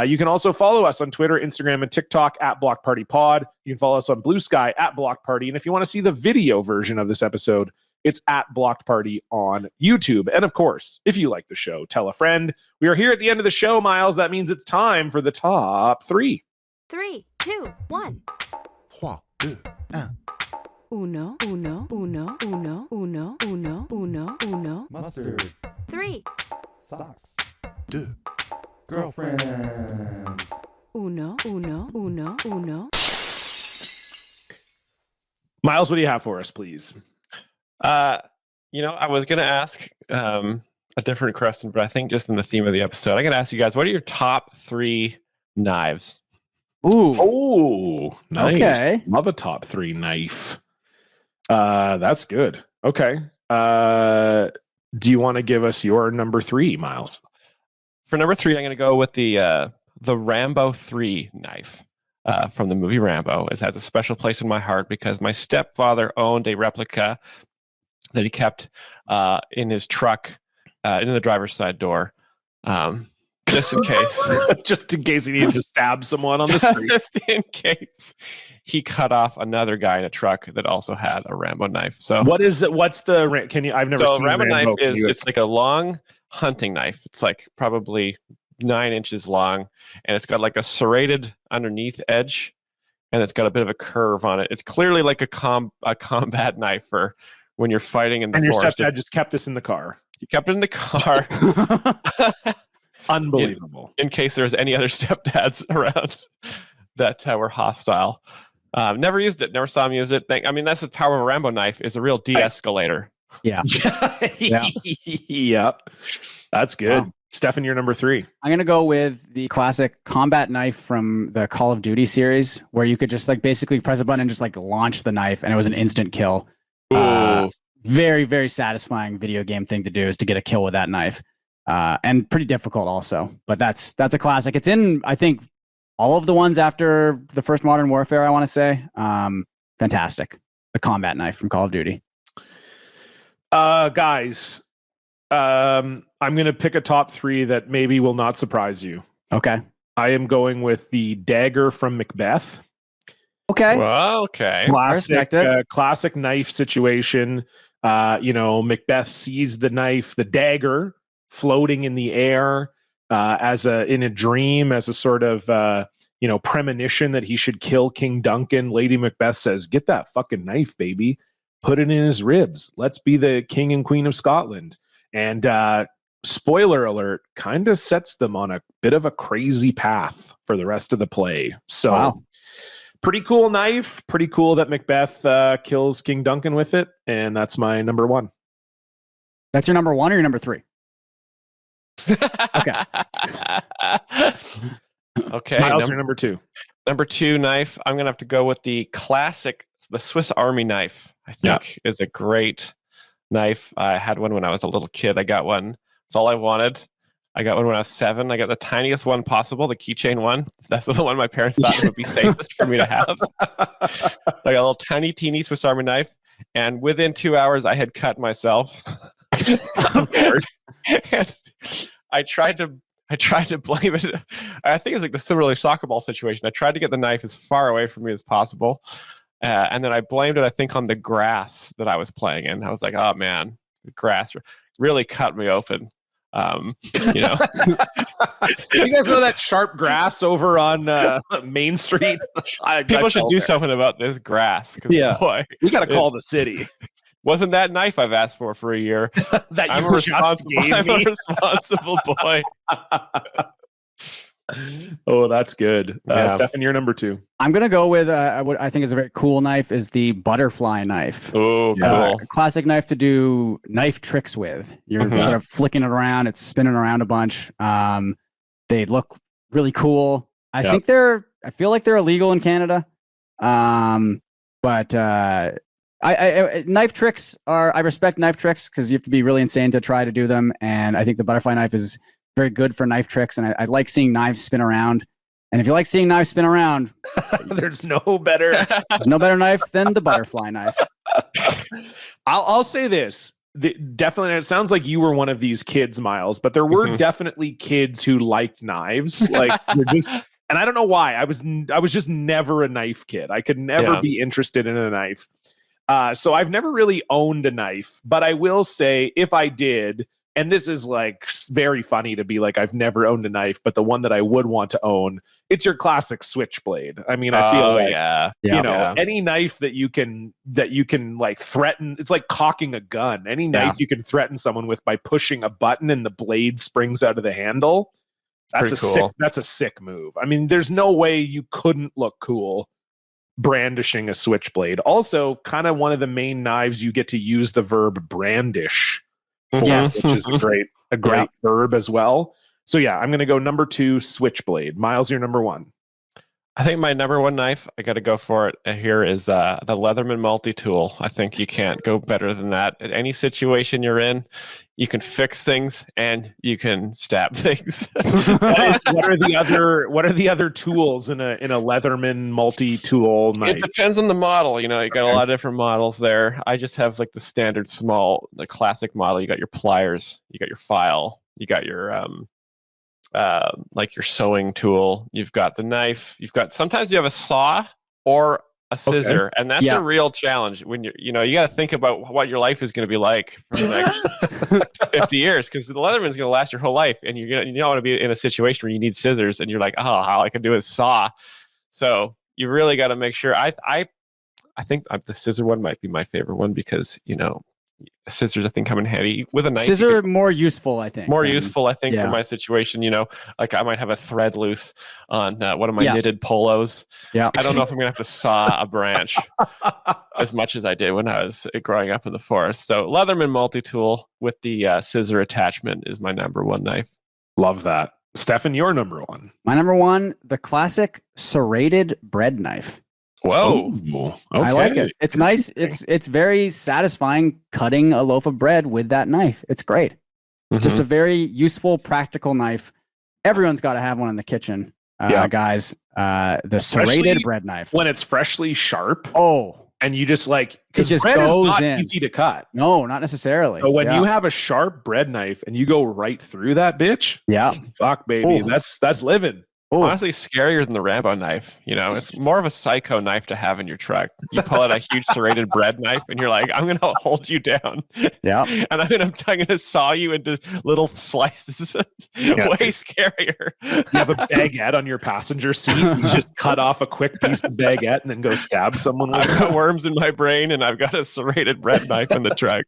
You can also follow us on Twitter, Instagram, and TikTok at Block Party Pod. You can follow us on Blue Sky at Block Party. And if you want to see the video version of this episode, it's at Blocked Party on YouTube. And of course, if you like the show, tell a friend. We are here at the end of the show, Myles. That means it's time for the top 3. 3, 2, 1. 3, 2, 1. Uno, uno, uno, uno, uno, uno, uno, uno. Mustard. 3. Socks. 2. Girlfriends. Uno, uno, uno, uno. Myles, what do you have for us, please? I was going to ask a different question, but I think just in the theme of the episode, I'm going to ask you guys, what are your top 3 knives? Ooh. Oh, nice. Okay. Love a top 3 knife. That's good. Okay. Do you want to give us your number 3, Myles? For number 3, I'm going to go with the Rambo 3 knife from the movie Rambo. It has a special place in my heart because my stepfather owned a replica that he kept in his truck in the driver's side door, just in case. Just in case he needed to stab someone on the street. Just in case he cut off another guy in a truck that also had a Rambo knife. So what's the? Can you? I've never seen Rambo knife. Can you- It's like a long hunting knife. It's like probably 9 inches long, and it's got like a serrated underneath edge, and it's got a bit of a curve on it. It's clearly like a combat knife for when you're fighting in the forest. And your stepdad just kept this in the car. He kept it in the car. Unbelievable. In case there's any other stepdads around that were hostile. Never used it. Never saw him use it. That's the power of a Rambo knife. Is a real de-escalator. Yeah. Yeah. Yep. That's good. Wow. Stefan, you're number 3. I'm going to go with the classic combat knife from the Call of Duty series, where you could just like basically press a button and just like launch the knife, and it was an instant kill. Very, very satisfying video game thing to do is to get a kill with that knife. And pretty difficult also. But that's a classic. It's in, I think, all of the ones after the first Modern Warfare, I want to say. Fantastic. The combat knife from Call of Duty. Guys, I'm going to pick a top 3 that maybe will not surprise you. Okay. I am going with the dagger from Macbeth. Okay. Well, okay. Classic knife situation. Macbeth sees the knife, the dagger, floating in the air in a dream, as a sort of premonition that he should kill King Duncan. Lady Macbeth says, "Get that fucking knife, baby. Put it in his ribs. Let's be the king and queen of Scotland." And spoiler alert, kind of sets them on a bit of a crazy path for the rest of the play. So wow. Pretty cool knife. Pretty cool that Macbeth kills King Duncan with it. And that's my number 1. That's your number 1 or your number 3? Okay. Okay. Myles, your number 2. Number 2 knife. I'm going to have to go with the classic, the Swiss Army knife. I think is a great knife. I had one when I was a little kid. I got one. That's all I wanted. I got one when I was 7. I got the tiniest one possible, the keychain one. That's the one my parents thought would be safest for me to have. I got a little teeny Swiss Army knife, and within 2 hours, I had cut myself. Of course. And I tried to blame it. I think it's like the similar soccer ball situation. I tried to get the knife as far away from me as possible, and then I blamed it, I think, on the grass that I was playing in. I was like, "Oh man, the grass really cut me open." You know, you guys know that sharp grass over on Main Street? People should do something about this grass. Yeah, boy, we got to call the city. Wasn't that knife I've asked for a year? That I'm you a just gave me. I'm a responsible boy. Oh, that's good. Stefan, you're number 2. I'm gonna go with what I think is a very cool knife is the butterfly knife. Oh, cool! A classic knife to do knife tricks with. You're sort of flicking it around. It's spinning around a bunch. They look really cool. I feel like they're illegal in Canada. But knife tricks I respect knife tricks because you have to be really insane to try to do them. And I think the butterfly knife is very good for knife tricks. And I like seeing knives spin around. And if you like seeing knives spin around, there's no better knife than the butterfly knife. I'll say this. Definitely, and it sounds like you were one of these kids, Myles, but there were definitely kids who liked knives. Like you're just, and I don't know why. I was just never a knife kid. I could never be interested in a knife. So I've never really owned a knife, but I will say if I did, and this is like very funny to be like, I've never owned a knife, but the one that I would want to own, it's your classic switchblade. I mean, I feel like, any knife that you can like threaten, it's like cocking a gun. Any knife you can threaten someone with by pushing a button and the blade springs out of the handle. That's a sick move. I mean, there's no way you couldn't look cool brandishing a switchblade. Also, kind of one of the main knives you get to use the verb brandish for, which is a great verb as well. So yeah, I'm going to go number 2, switchblade. Myles, you're number 1. I think my number 1 knife, I got to go for it here, is the Leatherman multi-tool. I think you can't go better than that. At any situation you're in, you can fix things and you can stab things. What are the other tools in a Leatherman multi-tool knife? It depends on the model. You know, you got a lot of different models there. I just have like the standard small, the classic model. You got your pliers, you got your file, you got your like your sewing tool, you've got the knife, sometimes you have a saw or a scissor, and that's a real challenge when you got to think about what your life is going to be like for the next 50 years, because the Leatherman's going to last your whole life, and you don't want to be in a situation where you need scissors and you're like, oh, all I can do is saw. So you really got to make sure. I think the scissor one might be my favorite one because scissors I think come in handy with a knife. Scissor more useful, I think. More useful, I think, for my situation. Like I might have a thread loose on one of my knitted polos. Yeah, I don't know if I'm gonna have to saw a branch as much as I did when I was growing up in the forest. So Leatherman multi-tool with the scissor attachment is my number 1 knife. Love that. Stefan, your number 1. My number 1, the classic serrated bread knife. Whoa. Okay. I like it. It's nice. It's very satisfying cutting a loaf of bread with that knife. It's great. It's just a very useful, practical knife. Everyone's got to have one in the kitchen, guys. The serrated bread knife. When it's freshly sharp. Oh. And you just like, because just bread goes is not in. easy to cut. No, not necessarily. So when you have a sharp bread knife and you go right through that bitch, fuck baby, that's living. Honestly, scarier than the Rambo knife. It's more of a psycho knife to have in your truck. You pull out a huge serrated bread knife, and you're like, "I'm going to hold you down, and I'm going to saw you into little slices." Way scarier. You have a baguette on your passenger seat. You just cut off a quick piece of baguette and then go stab someone with I've got worms in my brain, and I've got a serrated bread knife in the truck.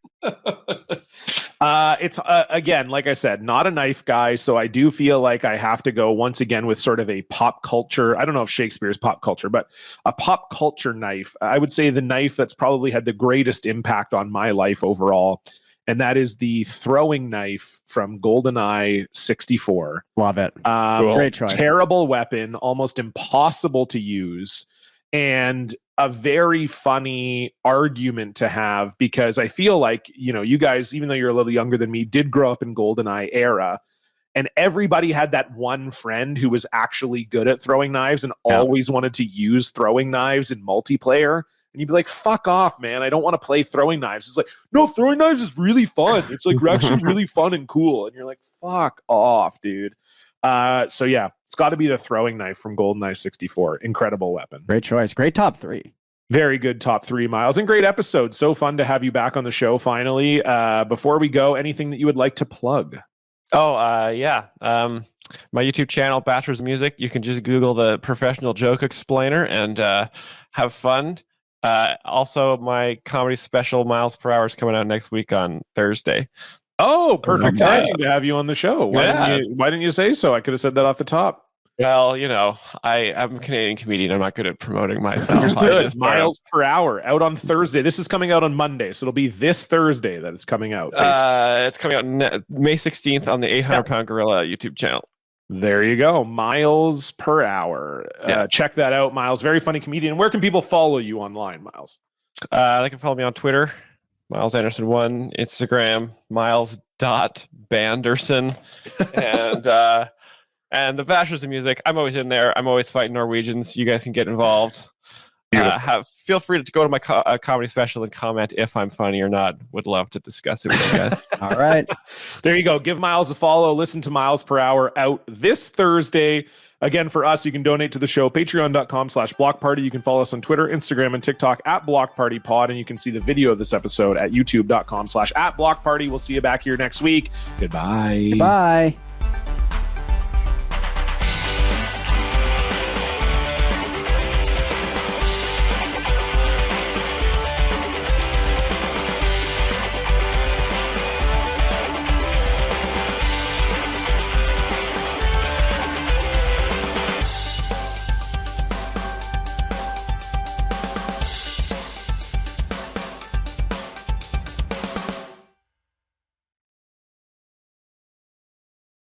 It's again, like I said, not a knife guy, so I do feel like I have to go once again with sort of a pop culture. I don't know if Shakespeare's pop culture, but a pop culture knife. I would say the knife that's probably had the greatest impact on my life overall, and that is the throwing knife from GoldenEye 64. Love it. Great choice. Terrible weapon, almost impossible to use. And a very funny argument to have, because I feel like, you guys, even though you're a little younger than me, did grow up in GoldenEye era. And everybody had that one friend who was actually good at throwing knives and always wanted to use throwing knives in multiplayer. And you'd be like, fuck off, man. I don't want to play throwing knives. It's like, no, throwing knives is really fun. It's like actually really fun and cool. And you're like, fuck off, dude. So yeah, it's got to be the throwing knife from GoldenEye 64. Incredible weapon. Great choice. Great top 3. Very good top 3, Myles, and great episode. So fun to have you back on the show finally. Before we go, anything that you would like to plug? Oh, yeah. My YouTube channel, Bachelor's Music. You can just Google the Professional Joke Explainer and have fun. Also, my comedy special, Miles Per Hour, is coming out next week on Thursday. Oh, perfect timing to have you on the show. Why didn't you say so? I could have said that off the top. Well, I'm a Canadian comedian. I'm not good at promoting myself. Good. Miles Per Hour out on Thursday. This is coming out on Monday, so it'll be this Thursday that it's coming out. It's coming out May 16th on the 800 Pound Gorilla YouTube channel. There you go. Miles Per Hour. Check that out, Miles. Very funny comedian. Where can people follow you online, Miles? They can follow me on Twitter, Myles Anderson 1, Instagram, Myles.Banderson, and the Bachelors of Music. I'm always in there. I'm always fighting Norwegians. You guys can get involved. Feel free to go to my comedy special and comment if I'm funny or not. Would love to discuss it with you guys. All right. There you go. Give Miles a follow. Listen to Miles Per Hour out this Thursday. Again, for us, you can donate to the show, patreon.com/blockparty. You can follow us on Twitter, Instagram, and TikTok at blockpartypod. And you can see the video of this episode at youtube.com/@blockparty. We'll see you back here next week. Goodbye. Goodbye.